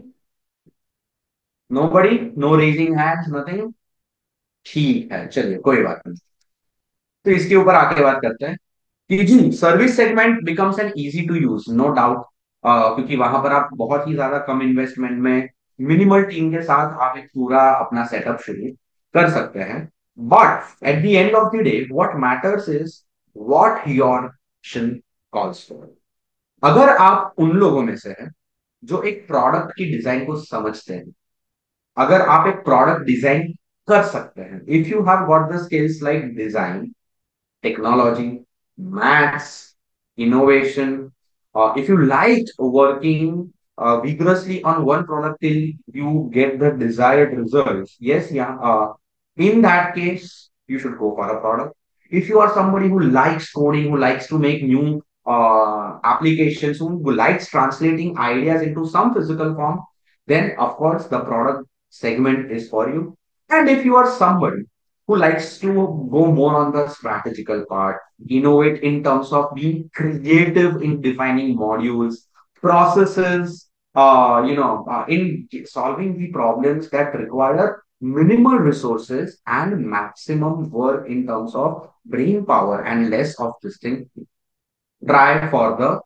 Nobody? No raising hands, nothing? ठीक है, चलिए कोई बात नहीं। तो इसके ऊपर आके बात करते हैं कि जी service segment becomes an easy to use, no doubt, क्योंकि वहां पर आप बहुत ही ज्यादा कम इन्वेस्टमेंट में मिनिमल टीम के साथ आप एक पूरा अपना सेटअप शुरू कर सकते हैं। But at the end of the day what matters is what your mission calls for. अगर आप उन लोगों में से हैं जो एक प्रोडक्ट की डिजाइन को समझते हैं, अगर आप एक प्रोडक्ट डिजाइन कर सकते हैं, if you have got the skills like design, technology, maths, innovation. If you like working vigorously on one product till you get the desired results, yes, yeah, in that case, you should go for a product. If you are somebody who likes coding, who likes to make new applications, who likes translating ideas into some physical form, then of course the product segment is for you. And if you are somebody who likes to go more on the strategical part, innovate in terms of being creative in defining modules, processes, in solving the problems that require minimal resources and maximum work in terms of brain power and less of this thing, try for the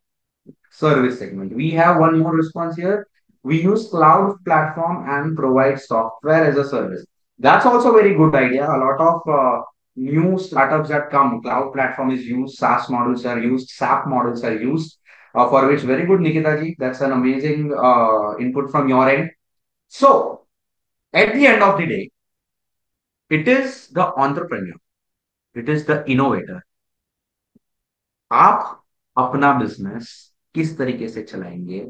service segment. We have one more response here. We use cloud platform and provide software as a service. That's also a very good idea. A lot of new startups that come, cloud platform is used, SaaS models are used, SAP models are used, for which very good, Nikita ji. That's an amazing input from your end. So, at the end of the day, it is the entrepreneur, it is the innovator. आप अपना बिजनेस किस तरीके से चलाएंगे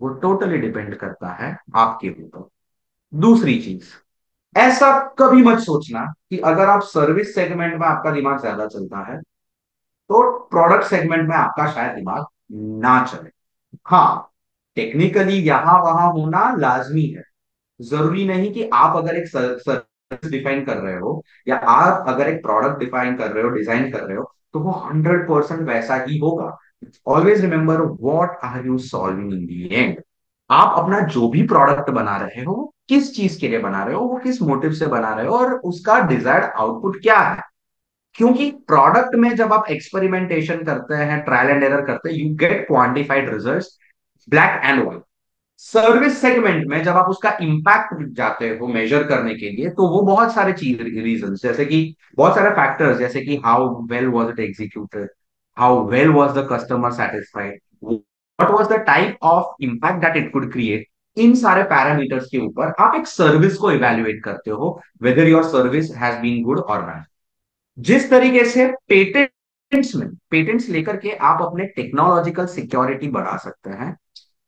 वो टोटली डिपेंड करता है आपके ऊपर। दूसरी चीज, ऐसा कभी मत सोचना कि अगर आप सर्विस सेगमेंट में आपका दिमाग ज्यादा चलता है तो प्रोडक्ट सेगमेंट में आपका शायद दिमाग ना चले। हाँ, टेक्निकली यहां वहां होना लाजमी है। जरूरी नहीं कि आप अगर एक सर्विस डिफाइन कर रहे हो या आप अगर एक प्रोडक्ट डिफाइन कर रहे हो, डिजाइन कर रहे हो, तो वो 100% वैसा ही होगा। Always remember what are you solving in the end. आप अपना जो भी प्रोडक्ट बना रहे हो वो किस चीज के लिए बना रहे हो, वो किस मोटिव से बना रहे हो, और उसका डिजायर्ड आउटपुट क्या है। क्योंकि प्रोडक्ट में जब आप एक्सपेरिमेंटेशन करते हैं, ट्रायल एंड एरर करते हैं, you get quantified results, black and white. Service segment में जब आप उसका इंपैक्ट जाते हो मेजर करने के लिए, तो वो बहुत सारे चीज रीजन, जैसे कि बहुत सारे फैक्टर्स, जैसे कि how well was it executed, how well was the customer satisfied, what was the type of impact that it could create. इन सारे पैरामीटर्स के ऊपर आप एक सर्विस को इवेल्युएट करते हो, whether your service has been good और बैड। जिस तरीके से पेटेंट्स लेकर के आप अपने टेक्नोलॉजिकल सिक्योरिटी बढ़ा सकते हैं,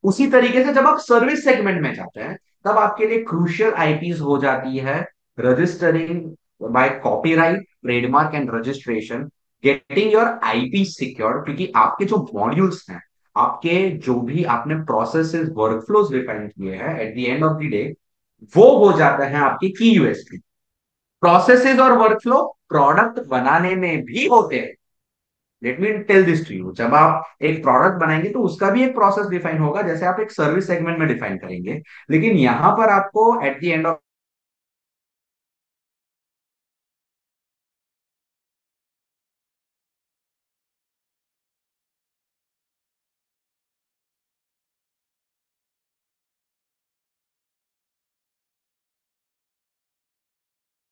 उसी तरीके से जब आप सर्विस सेगमेंट में जाते हैं तब आपके लिए क्रूशियल आईपीज हो जाती है registering by copyright, trademark and registration, getting your IP secure. क्योंकि आपके जो मॉड्यूल्स हैं, आपके जो भी आपने प्रोसेसेस वर्कफ्लोज डिफाइन किए हैं, at the end of the day वो हो जाते हैं आपके की यूएसपी। प्रोसेसेस और वर्कफ्लो प्रोडक्ट बनाने में भी होते हैं। Let me tell this to you, जब आप एक प्रोडक्ट बनाएंगे तो उसका भी एक प्रोसेस डिफाइन होगा, जैसे आप एक सर्विस सेगमेंट में डिफाइन करेंगे। लेकिन यहां पर आपको at the end of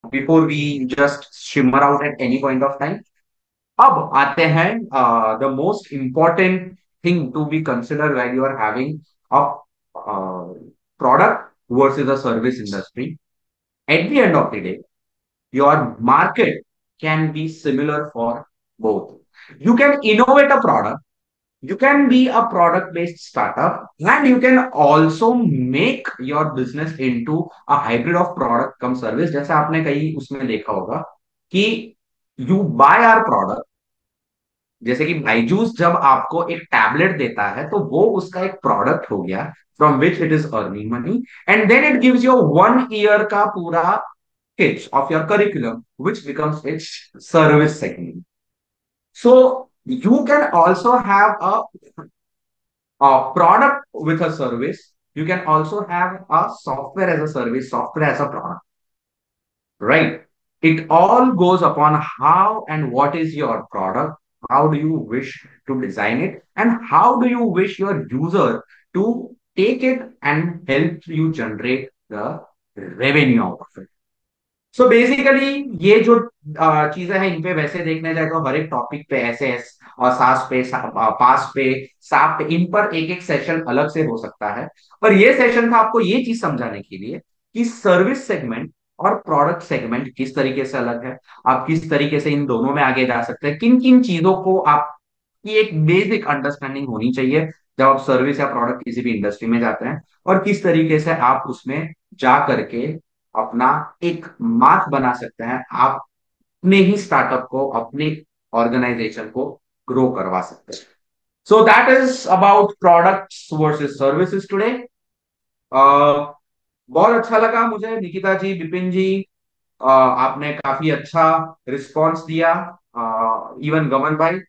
before we just shimmer out at any point of time. अब आते हैं the most important thing to be consider when you are having a product versus a service industry. At the end of the day your market can be similar for both. You can innovate a product, you can be a product based startup, and you can also make your business into a hybrid of product cum service। जैसे आपने कहीं उसमें देखा होगा कि you buy our product, जैसे कि बाइजूस जब आपको एक टैबलेट देता है तो वो उसका एक प्रोडक्ट हो गया from which it is earning money, and then it gives you 1 year का पूरा pitch of your curriculum, which becomes its service segment. So you can also have a product with a service. You can also have a software as a service, software as a product, right? It all goes upon how and what is your product, how do you wish to design it, and how do you wish your user to take it and help you generate the revenue out of it. So basically ये जो चीजें हैं, इन पे वैसे देखने जाए तो हर एक टॉपिक पे ऐसे और पास पे, साफ पे, इन पर एक एक सेशन अलग से हो सकता है। पर ये सेशन था आपको ये चीज समझाने के लिए कि सर्विस सेगमेंट और प्रोडक्ट सेगमेंट किस तरीके से अलग है, आप किस तरीके से इन दोनों में आगे जा सकते हैं, किन किन चीजों को आपकी एक बेसिक अंडरस्टैंडिंग होनी चाहिए जब आप सर्विस या प्रोडक्ट किसी भी इंडस्ट्री में जाते हैं, और किस तरीके से आप उसमें जा करके अपना एक मार्क बना सकते हैं, आप अपने ही स्टार्टअप को, अपने ऑर्गेनाइजेशन को ग्रो करवा सकते हैं। So that is about products versus services today. बहुत अच्छा लगा मुझे निकिता जी, विपिन जी, आपने काफी अच्छा रिस्पॉन्स दिया। इवन गमन भाई,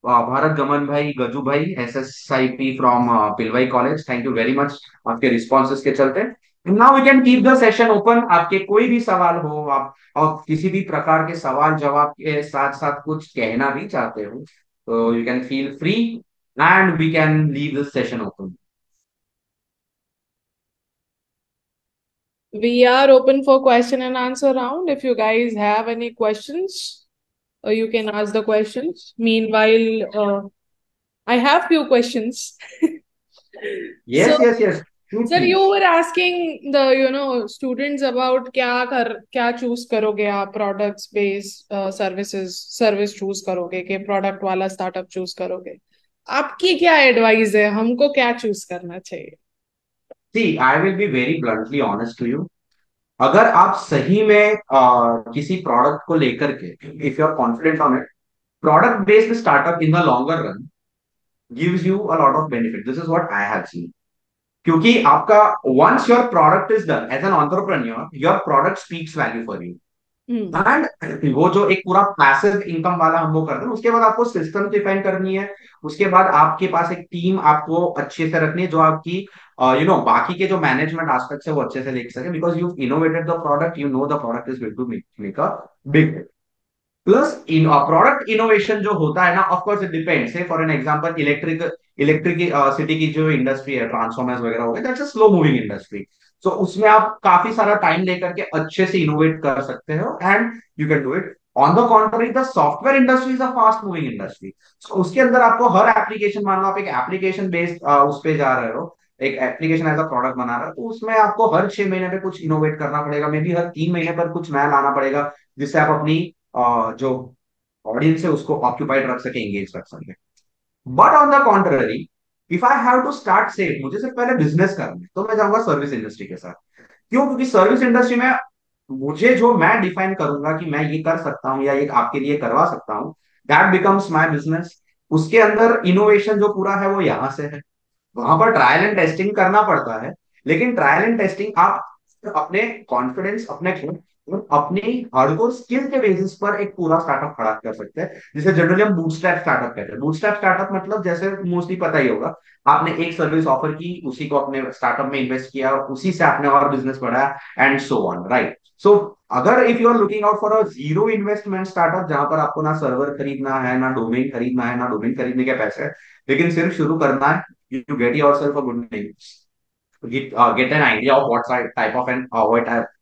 भारत गमन भाई, गजू भाई, SSIP from Pilvai college, thank you very much आपके रिस्पॉन्सेस के चलते। Now we can keep the session open. आपके कोई भी सवाल हो, आप और किसी भी प्रकार के सवाल जवाब के साथ साथ कुछ कहना भी चाहते हो, तो you can feel free and we can leave this session open. We are open for question and answer round. If you guys have any questions, you can ask the questions. Meanwhile, I have few questions. Yes So, yes yes, True sir you things. Were asking the students about क्या चूज करोगे आप, products based services service choose करोगे कि प्रोडक्ट वाला स्टार्टअप चूज करोगे? आपकी क्या एडवाइस है, हमको क्या चूज करना चाहिए? See, I will be very bluntly honest to you. अगर आप सही में किसी प्रोडक्ट को लेकर के, if you are confident on it, product based startup in the longer run gives you a lot of benefit. This is what I have seen. क्योंकि आपका, once your product is done as an entrepreneur, your product speaks value for you. Hmm. And वो जो एक पूरा पैसिव इनकम वाला हम वो करते हैं, उसके बाद आपको सिस्टम डिफाइन करनी है. उसके बाद आपके पास एक टीम आपको अच्छे से रखनी है जो आपकी बाकी के जो मैनेजमेंट एस्पेक्ट्स है वो अच्छे से देख सके, because you innovated the product, you know the product is going to make a big. Plus in product innovation जो होता है ना, of course it depends. Say for an example, electric city की जो इंडस्ट्री है, ट्रांसफॉर्मर्स वगैरह हो गए, that's a slow moving industry. So उसमें आप काफी सारा टाइम लेकर के अच्छे से इनोवेट कर सकते हो, and you can do it. On the contrary, the software industry is a fast moving industry. उसके अंदर आपको हर एप्लीकेशन, मान लो आप एक एप्लीकेशन बेस्ड उस पे जा रहे हो, एक एप्लीकेशन एज अ प्रोडक्ट बना रहे हो, तो उसमें आपको हर 6 महीने पे कुछ इनोवेट करना पड़ेगा, मे बी हर 3 महीने पर कुछ नया लाना पड़ेगा, जिससे आप अपनी जो ऑडियंस है उसको ऑक्यूपाइड रख सके, एंगेज रख सके. But on the contrary, if I have to start sell, मुझे सिर्फ पहले बिजनेस करना है, तो मैं जाऊंगा सर्विस इंडस्ट्री के साथ. क्यों? क्योंकि सर्विस इंडस्ट्री में मुझे जो मैं डिफाइन करूंगा कि मैं ये कर सकता हूँ या ये आपके लिए करवा सकता हूँ, दैट बिकम्स माई बिजनेस. उसके अंदर इनोवेशन जो पूरा है वो यहाँ से है. वहां पर ट्रायल एंड टेस्टिंग करना पड़ता है, लेकिन ट्रायल एंड टेस्टिंग आप अपने कॉन्फिडेंस, अपने खुद और अपनी हार्डकोर स्किल के बेसिस पर एक पूरा स्टार्टअप खड़ा कर सकते हैं, जिसे जनरली हम बूटस्ट्रैप स्टार्टअप कहते हैं. बूटस्ट्रैप स्टार्टअप मतलब, जैसे मोस्टली पता ही होगा, आपने एक सर्विस ऑफर की, उसी को अपने स्टार्टअप में इन्वेस्ट किया, उसी से आपने और बिजनेस बढ़ाया, and so on, right? So अगर if you are looking out for a zero investment startup, जहां पर आपको ना सर्वर खरीदना है, ना डोमेन खरीदना है, ना डोमेन खरीदने के पैसे हैं, लेकिन सिर्फ शुरू करना है, you get yourself a good name, get an idea of what type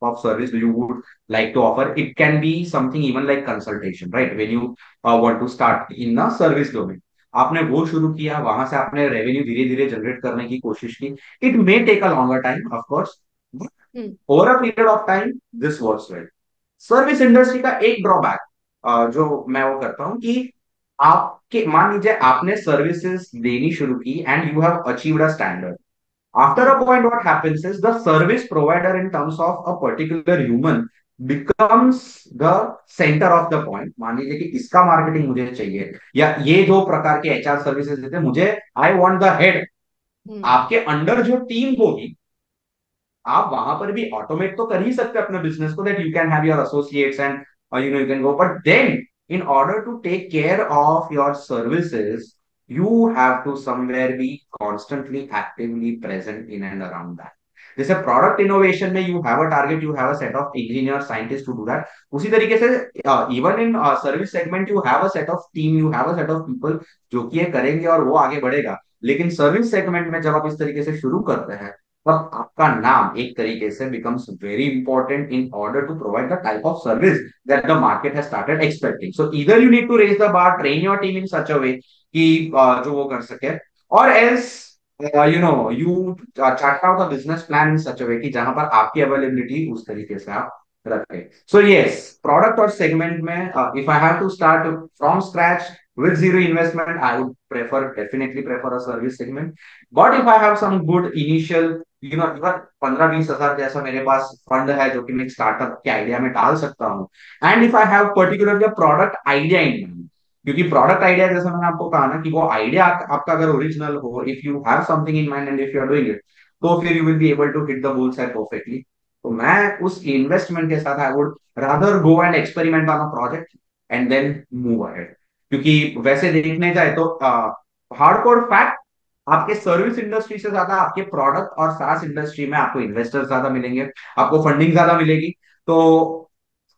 of service you would like to offer. It can be something even like consultation, right? When you want to start in the service domain, आपने वो शुरू किया, वहां से आपने रेवेन्यू धीरे धीरे जनरेट करने की कोशिश की. It may take a longer time of course, hmm. Over a period of time this works well. Service industry का एक ड्रॉबैक जो मैं वो करता हूँ कि आपके, मान लीजिए आपने सर्विसेज देनी शुरू की and you have achieved a standard. After a hmm. point, what happens is the service provider in terms of a particular human becomes the center of the point. मान लीजिए कि इसका मार्केटिंग मुझे चाहिए, या ये दो प्रकार के एचआर सर्विसेज देते हैं मुझे, आई वांट द हेड. हम्म। आपके अंडर जो टीम होगी, आप वहां पर भी ऑटोमेट तो कर ही सकते हैं अपने बिजनेस को, that you can have your associates and you can go. But then, in order to take care of your services, you have to somewhere be constantly actively present in and around that. जैसे प्रोडक्ट इनोवेशन में you have a target, you have a set of engineer scientist to do that, उसी तरीके से even in service segment you have a set of team, you have a set of people जो कि ये करेंगे और वो आगे बढ़ेगा. लेकिन सर्विस सेगमेंट में जब आप इस तरीके से शुरू करते हैं, तब आपका नाम एक तरीके से becomes very important in order to provide the type of service that the market has started expecting. So either you need to raise the bar, train your team in such a way कि जो वो कर सके, or else you chart out a business plan in such a way कि जहां पर आपकी अवेलेबिलिटी उस तरीके से आप रखें. So yes, product और segment में if I have to start from scratch with zero investment, I would definitely prefer a service segment. But if I have some good initial, even 15-20 हजार जैसा मेरे पास फंड है जो कि मैं स्टार्टअप के आइडिया में डाल सकता हूँ, and if I have particularly product idea in mind, क्योंकि प्रोडक्ट आइडिया जैसे मैंने आपको कहा ना कि वो आइडिया आपका अगर ओरिजिनल हो, if you have something in mind and if you are doing it, तो फिर you will be able to hit the bull's eye perfectly. तो मैं उस इन्वेस्टमेंट के साथ I would rather go and experiment on a project and then move ahead. क्योंकि वैसे देखने जाए तो हार्डकोर फैक्ट, आपके सर्विस इंडस्ट्री से ज्यादा आपके प्रोडक्ट और सास इंडस्ट्री में आपको इन्वेस्टर्स ज्यादा मिलेंगे, आपको फंडिंग ज्यादा मिलेगी. तो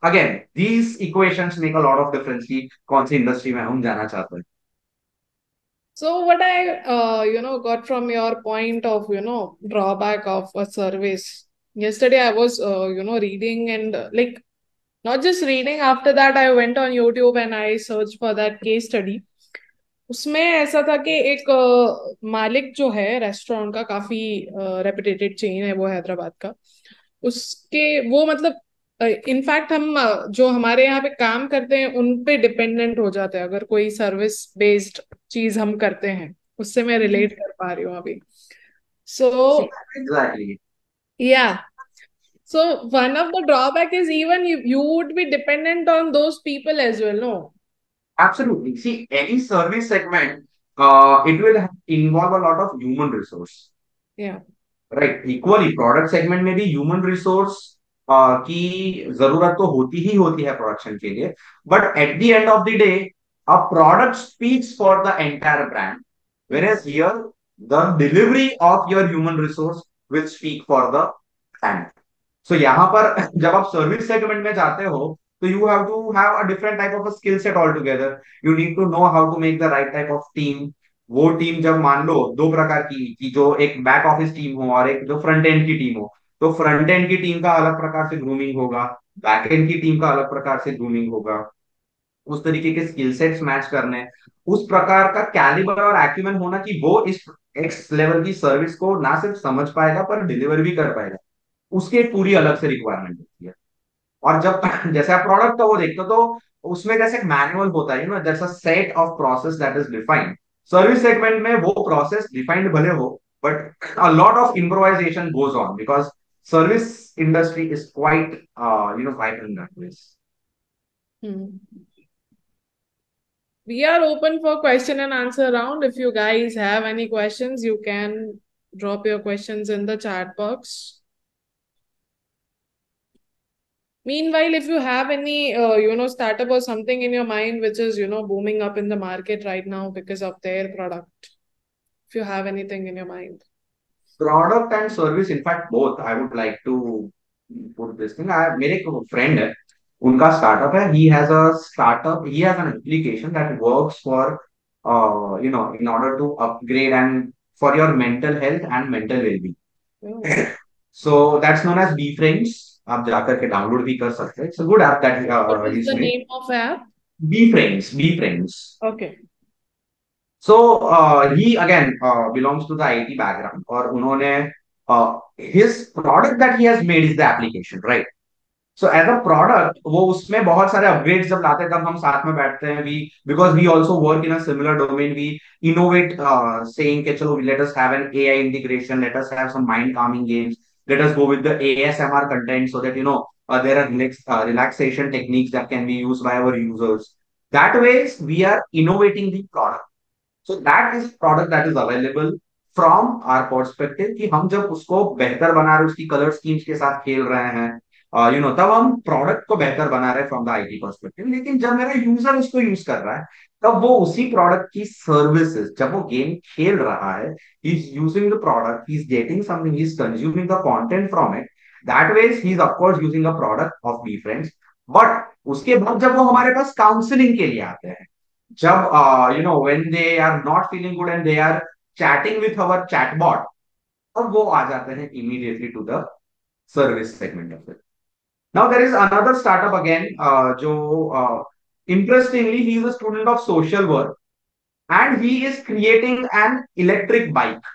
again these equations make a lot of difference कि कौन सी इंडस्ट्री में हम जाना चाहते हैं. So what I got from your point of drawback of a service. Yesterday I was reading and like not just reading. After that I went on YouTube and I searched for that case study. उसमें ऐसा था कि एक मालिक जो है रेस्टोरेंट का, काफी रेपुटेटेड चेन है वो हैदराबाद का। उसके वो मतलब इनफैक्ट हम जो हमारे यहाँ पे काम करते हैं उन पे डिपेंडेंट हो जाते हैं अगर कोई सर्विस बेस्ड चीज हम करते हैं। उससे मैं रिलेट कर पा रही हूँ अभी। सो See, exactly. या, so one of the drawback is even you would be dependent on those people as well, no? Absolutely. See, any service segment, it will involve a lot of human resource. Yeah. Right, equally product segment में भी ह्यूमन रिसोर्स की जरूरत तो होती ही होती है प्रोडक्शन के लिए, but at the end of the day a product speaks for the entire brand, Hmm. whereas here the delivery of your human resource will speak for the brand. सो यहाँ पर जब आप सर्विस सेगमेंट में जाते हो तो you have to have a different type of skill set all together. You need to know how to make the right type of team. वो टीम जब मान लो दो प्रकार की, कि जो एक बैक ऑफिस टीम हो और एक जो फ्रंट एंड की टीम हो, तो फ्रंट एंड की टीम का अलग प्रकार से ग्रूमिंग होगा, बैक एंड की टीम का अलग प्रकार से ग्रूमिंग होगा। उस तरीके के स्किल सेट्स मैच करने, उस प्रकार का कैलिबर और एक्यूमेन होना कि वो इस एक्स लेवल की सर्विस को ना सिर्फ समझ पाएगा पर डिलीवर भी कर पाएगा, उसकी एक पूरी अलग से रिक्वायरमेंट होती है। और जब जैसे आप प्रोडक्ट का वो देखते हो तो उसमें जैसे मैनुअल होता है, that's a set of process that is defined. Service segment में वो प्रोसेस डिफाइंड भले हो, but a lot of improvisation goes on because service industry is quite vibrant that way. Hmm. We are open for question and answer round. If you guys have any questions, you can drop your questions in the chat box. Meanwhile, if you have any, startup or something in your mind which is, booming up in the market right now because of their product, if you have anything in your mind. Product and service in fact both, I would like to put this thing. मेरे एक फ्रेंड है, उनका स्टार्टअप है, he has a startup, he has an application that works for in order to upgrade and for your mental health and mental wellbeing. Oh, so that's known as B friends. आप जाकर के डाउनलोड भी कर सकते हैं, it's a good app what that is is the made. name of app? Be friends, be friends. Okay. So he again belongs to the IT background, और उन्होंने his product that he has made is the application, right? So as a product, वो उसमें बहुत सारे upgrades जब लाते हैं तब हम साथ में बैठते हैं, we because we also work in a similar domain, we innovate, saying कि चलो let us have an AI integration, let us have some mind calming games, let us go with the ASMR content so that there are relaxation techniques that can be used by our users. That ways we are innovating the product. So that is product that is available from our perspective, कि हम जब उसको बेहतर बना रहे हैं, उसकी कलर स्कीम्स के साथ खेल रहे हैं, तब हम प्रोडक्ट को बेहतर बना रहे हैं फ्रॉम द आईटी पर्सपेक्टिव। लेकिन जब मेरा यूजर उसको यूज कर रहा है, तब वो उसी प्रोडक्ट की सर्विसेज, जब वो गेम खेल रहा है, he is using the product, he is getting something, he is consuming the content from it, that way he is of course using a product of B friends. But उसके बाद जब वो हमारे पास काउंसलिंग के लिए आते हैं, जब when they are not feeling good and they are chatting with our chatbot, तब वो आ जाते हैं immediately to the service segment of it. Now there is another startup again, जो interestingly he is a student of social work and he is creating an electric bike.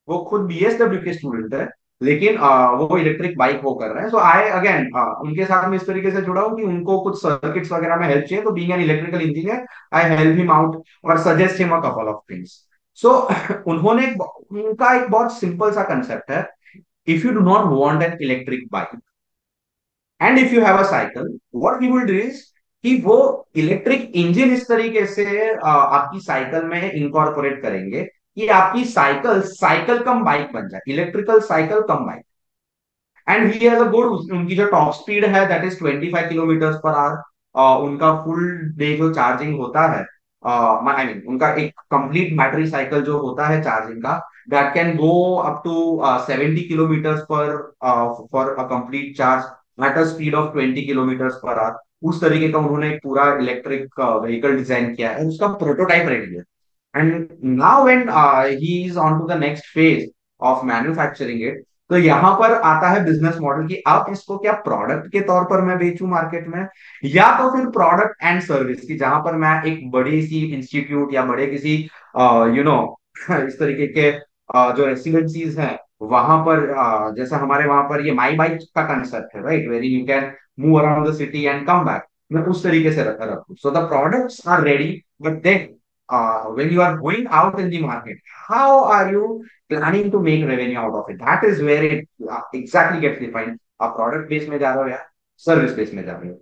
वो खुद बीएसडब्ल्यू के स्टूडेंट है, लेकिन वो इलेक्ट्रिक बाइक वो कर रहे हैं। सो आई अगेन उनके साथ में इस तरीके से जुड़ा हूँ कि उनको कुछ सर्किट्स वगैरह में हेल्प चाहिए, तो being an electrical engineer I help him out और suggest him a couple of things. So उन्होंने उनका एक बहुत सिंपल सा कंसेप्ट है, if you do not want an electric bike and if you have a cycle, what he will do is कि वो इलेक्ट्रिक इंजन इस तरीके से आपकी साइकिल में इनकॉर्पोरेट करेंगे कि आपकी साइकिल साइकिल कम बाइक बन जाए, electrical cycle come bike. And he has a good, उनकी जो टॉप स्पीड है that is 25 kilometre per our. उनका फुल डे जो चार्जिंग होता है, आई मीन उनका एक कंप्लीट बैटरी साइकिल जो होता है चार्जिंग का, that can go up to 70 kilometre per for a complete charge at a speed of 20 kilometre per hour. उस तरीके का उन्होंने एक पूरा इलेक्ट्रिक व्हीकल डिजाइन किया है, उसका प्रोटोटाइप रेडी है। And now when he is on to the next phase of manufacturing it, तो यहाँ पर आता है बिजनेस मॉडल कि अब इसको क्या प्रोडक्ट के तौर पर मैं बेचूं मार्केट में, या तो फिर प्रोडक्ट एंड सर्विस की, जहां पर मैं एक बड़ी सी इंस्टीट्यूट या बड़े किसी यू नो इस तरीके के जो रेसिडेंसीज हैं वहां पर, जैसे हमारे वहां पर ये माई बाइक का कंसेप्ट है, right, very you can move around the city and come back, मैं उस तरीके से रखूं। So the products are ready, but then when you are going out in the market, how are you planning to make revenue out of it? That is where it exactly gets defined. आप प्रोडक्ट बेस में जा रहे हो या सर्विस बेस में जा रहे हो?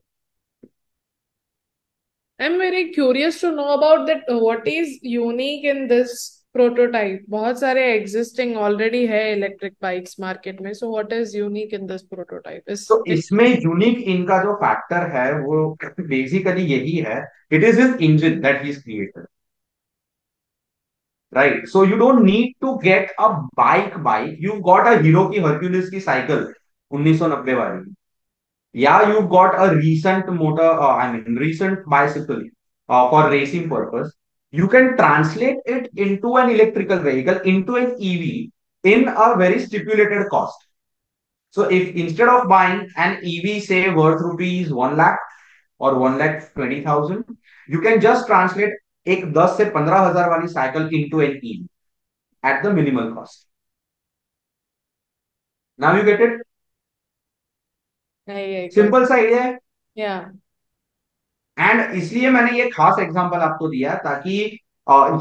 I'm very curious to know about that. What is unique in this prototype? बहुत सारे existing already है electric bikes market में. So what is unique in this prototype? Is तो इसमें यूनिक इनका जो फैक्टर है वो बेसिकली यही है, it is his engine that he is created, right? So you don't need to get a bike, you got a Hero की हर्क्यूलिस की साइकिल 1990 वाली, yeah, you've got a recent motor, I mean recent bicycle for racing purpose. You can translate it into an electrical vehicle, into an EV, in a very stipulated cost. So if instead of buying an EV say worth rupees 1 lakh or 1,20,000, you can just translate एक 10 से 15,000 वाली cycle into an EV at the minimal cost. Now you get it? I got simple सा आइडिया है। yeah. एंड इसलिए मैंने ये खास एग्जांपल आपको दिया ताकि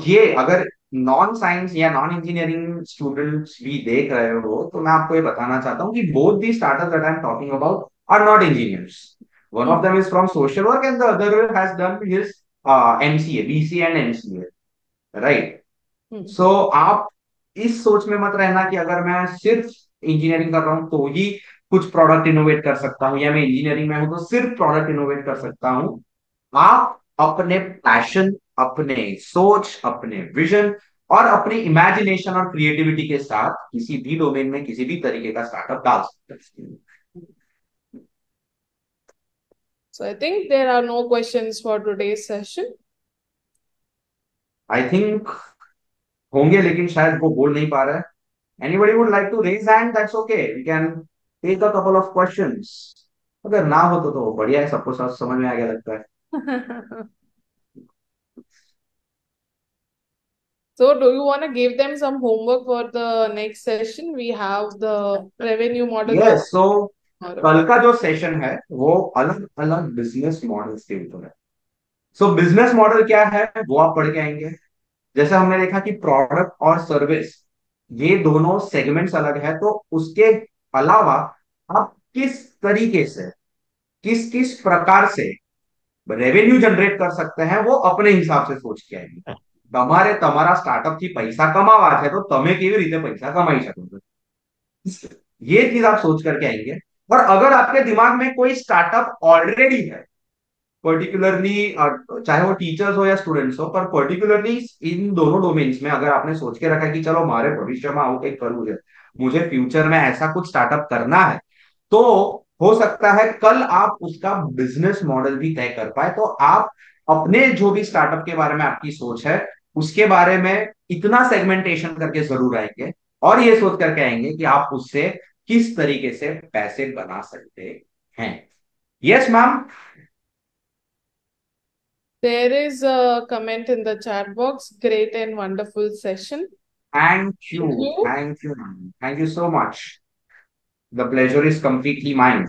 ये अगर नॉन साइंस या नॉन इंजीनियरिंग स्टूडेंट्स भी देख रहे हो तो मैं आपको ये बताना चाहता हूँ कि both the startup that I am talking about are not engineers. One of them is from social work and the other has done his MCA, BCA and MCA, right? Hmm. So आप इस सोच में मत रहना कि अगर मैं सिर्फ इंजीनियरिंग कर रहा हूं तो ही कुछ प्रोडक्ट इनोवेट कर सकता हूं, या मैं इंजीनियरिंग में हूं तो सिर्फ प्रोडक्ट इनोवेट कर सकता हूं। आप अपने पैशन, अपने सोच, अपने विजन और अपनी इमेजिनेशन और क्रिएटिविटी के साथ किसी भी डोमेन में किसी भी तरीके का स्टार्टअप डाल सकते हैं। So I think there are no questions for today's session. I think होंगे, लेकिन शायद वो बोल नहीं पा रहा है। Anybody would like to raise hand? That's okay, we can take a couple of questions. अगर ना हो तो बढ़िया है, सबको समझ में आ गया लगता है। So do you want to give them some homework for the next session? We have the revenue model of yes, so tomorrow. कल का जो सेशन है वो अलग अलग बिजनेस मॉडल्स के ऊपर है। सो बिजनेस मॉडल क्या है वो आप पढ़ के आएंगे। जैसे हमने देखा कि प्रोडक्ट और सर्विस ये दोनों सेगमेंट्स अलग है, तो उसके अलावा आप किस तरीके से, किस किस प्रकार से रेवेन्यू जनरेट कर सकते हैं वो अपने हिसाब से सोच के आएंगे। તમારે તમારા સ્ટાર્ટઅપ થી પૈસા કમાવા છે તો તમે કેવી રીતે પૈસા કમાઈ શકો છો, ये चीज आप सोच करके आएंगे। और अगर आपके दिमाग में कोई स्टार्टअप ऑलरेडी है, पर्टिकुलरली चाहे वो टीचर्स हो या स्टूडेंट्स हो, पर पर्टिकुलरली इन दोनों डोमेन्स में अगर आपने सोच के रखा है कि चलो हमारे भविष्य में आउट एक करूँ है, मुझे फ्यूचर में ऐसा कुछ स्टार्टअप करना है, तो हो सकता है कल आप उसका बिजनेस मॉडल भी तय कर पाए। तो आप अपने जो भी स्टार्टअप के बारे में आपकी सोच है उसके बारे में इतना सेगमेंटेशन करके जरूर आएंगे और ये सोच करके आएंगे कि आप उससे किस तरीके से पैसे बना सकते हैं। Yes ma'am. There is a comment in the chat box. Great and wonderful session. Thank Thank you, you. Thank you ma'am, thank you so much. The pleasure is completely mind.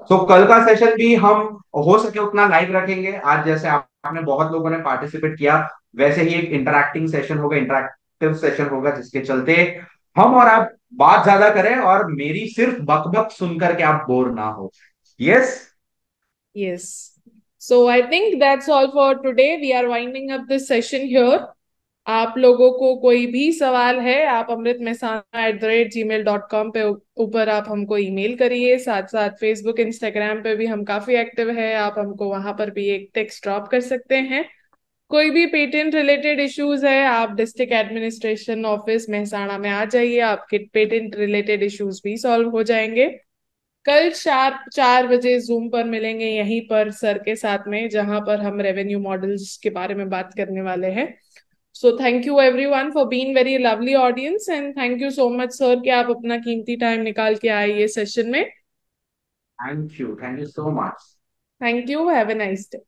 तो कल का सेशन भी हम हो सके उतना लाइव रखेंगे। आज जैसे आपने बहुत लोगों ने पार्टिसिपेट किया वैसे ही एक इंटरैक्टिंग सेशन होगा, इंटरैक्टिव सेशन होगा, जिसके चलते हम और आप बात ज्यादा करें और मेरी सिर्फ बकबक सुनकर के आप बोर ना हो। Yes. Yes. So I think that's all for today. We are winding up this session here. आप लोगों को कोई भी सवाल है आप amritmehsana@gmail.com पे ऊपर आप हमको ईमेल करिए। साथ साथ फेसबुक इंस्टाग्राम पे भी हम काफी एक्टिव है, आप हमको वहां पर भी एक टेक्स्ट ड्रॉप कर सकते हैं। कोई भी पेटेंट रिलेटेड इश्यूज है आप डिस्ट्रिक्ट एडमिनिस्ट्रेशन ऑफिस मेहसाणा में आ जाइए, आपके पेटेंट रिलेटेड इश्यूज भी सॉल्व हो जाएंगे। कल शार्प 4 बजे जूम पर मिलेंगे यहीं पर सर के साथ में, जहां पर हम रेवेन्यू मॉडल्स के बारे में बात करने वाले हैं। So thank you everyone for being very lovely audience, and thank you so much sir कि आप अपना कीमती टाइम निकाल के आए ये सेशन में। Thank you so much. Thank you, have a nice day.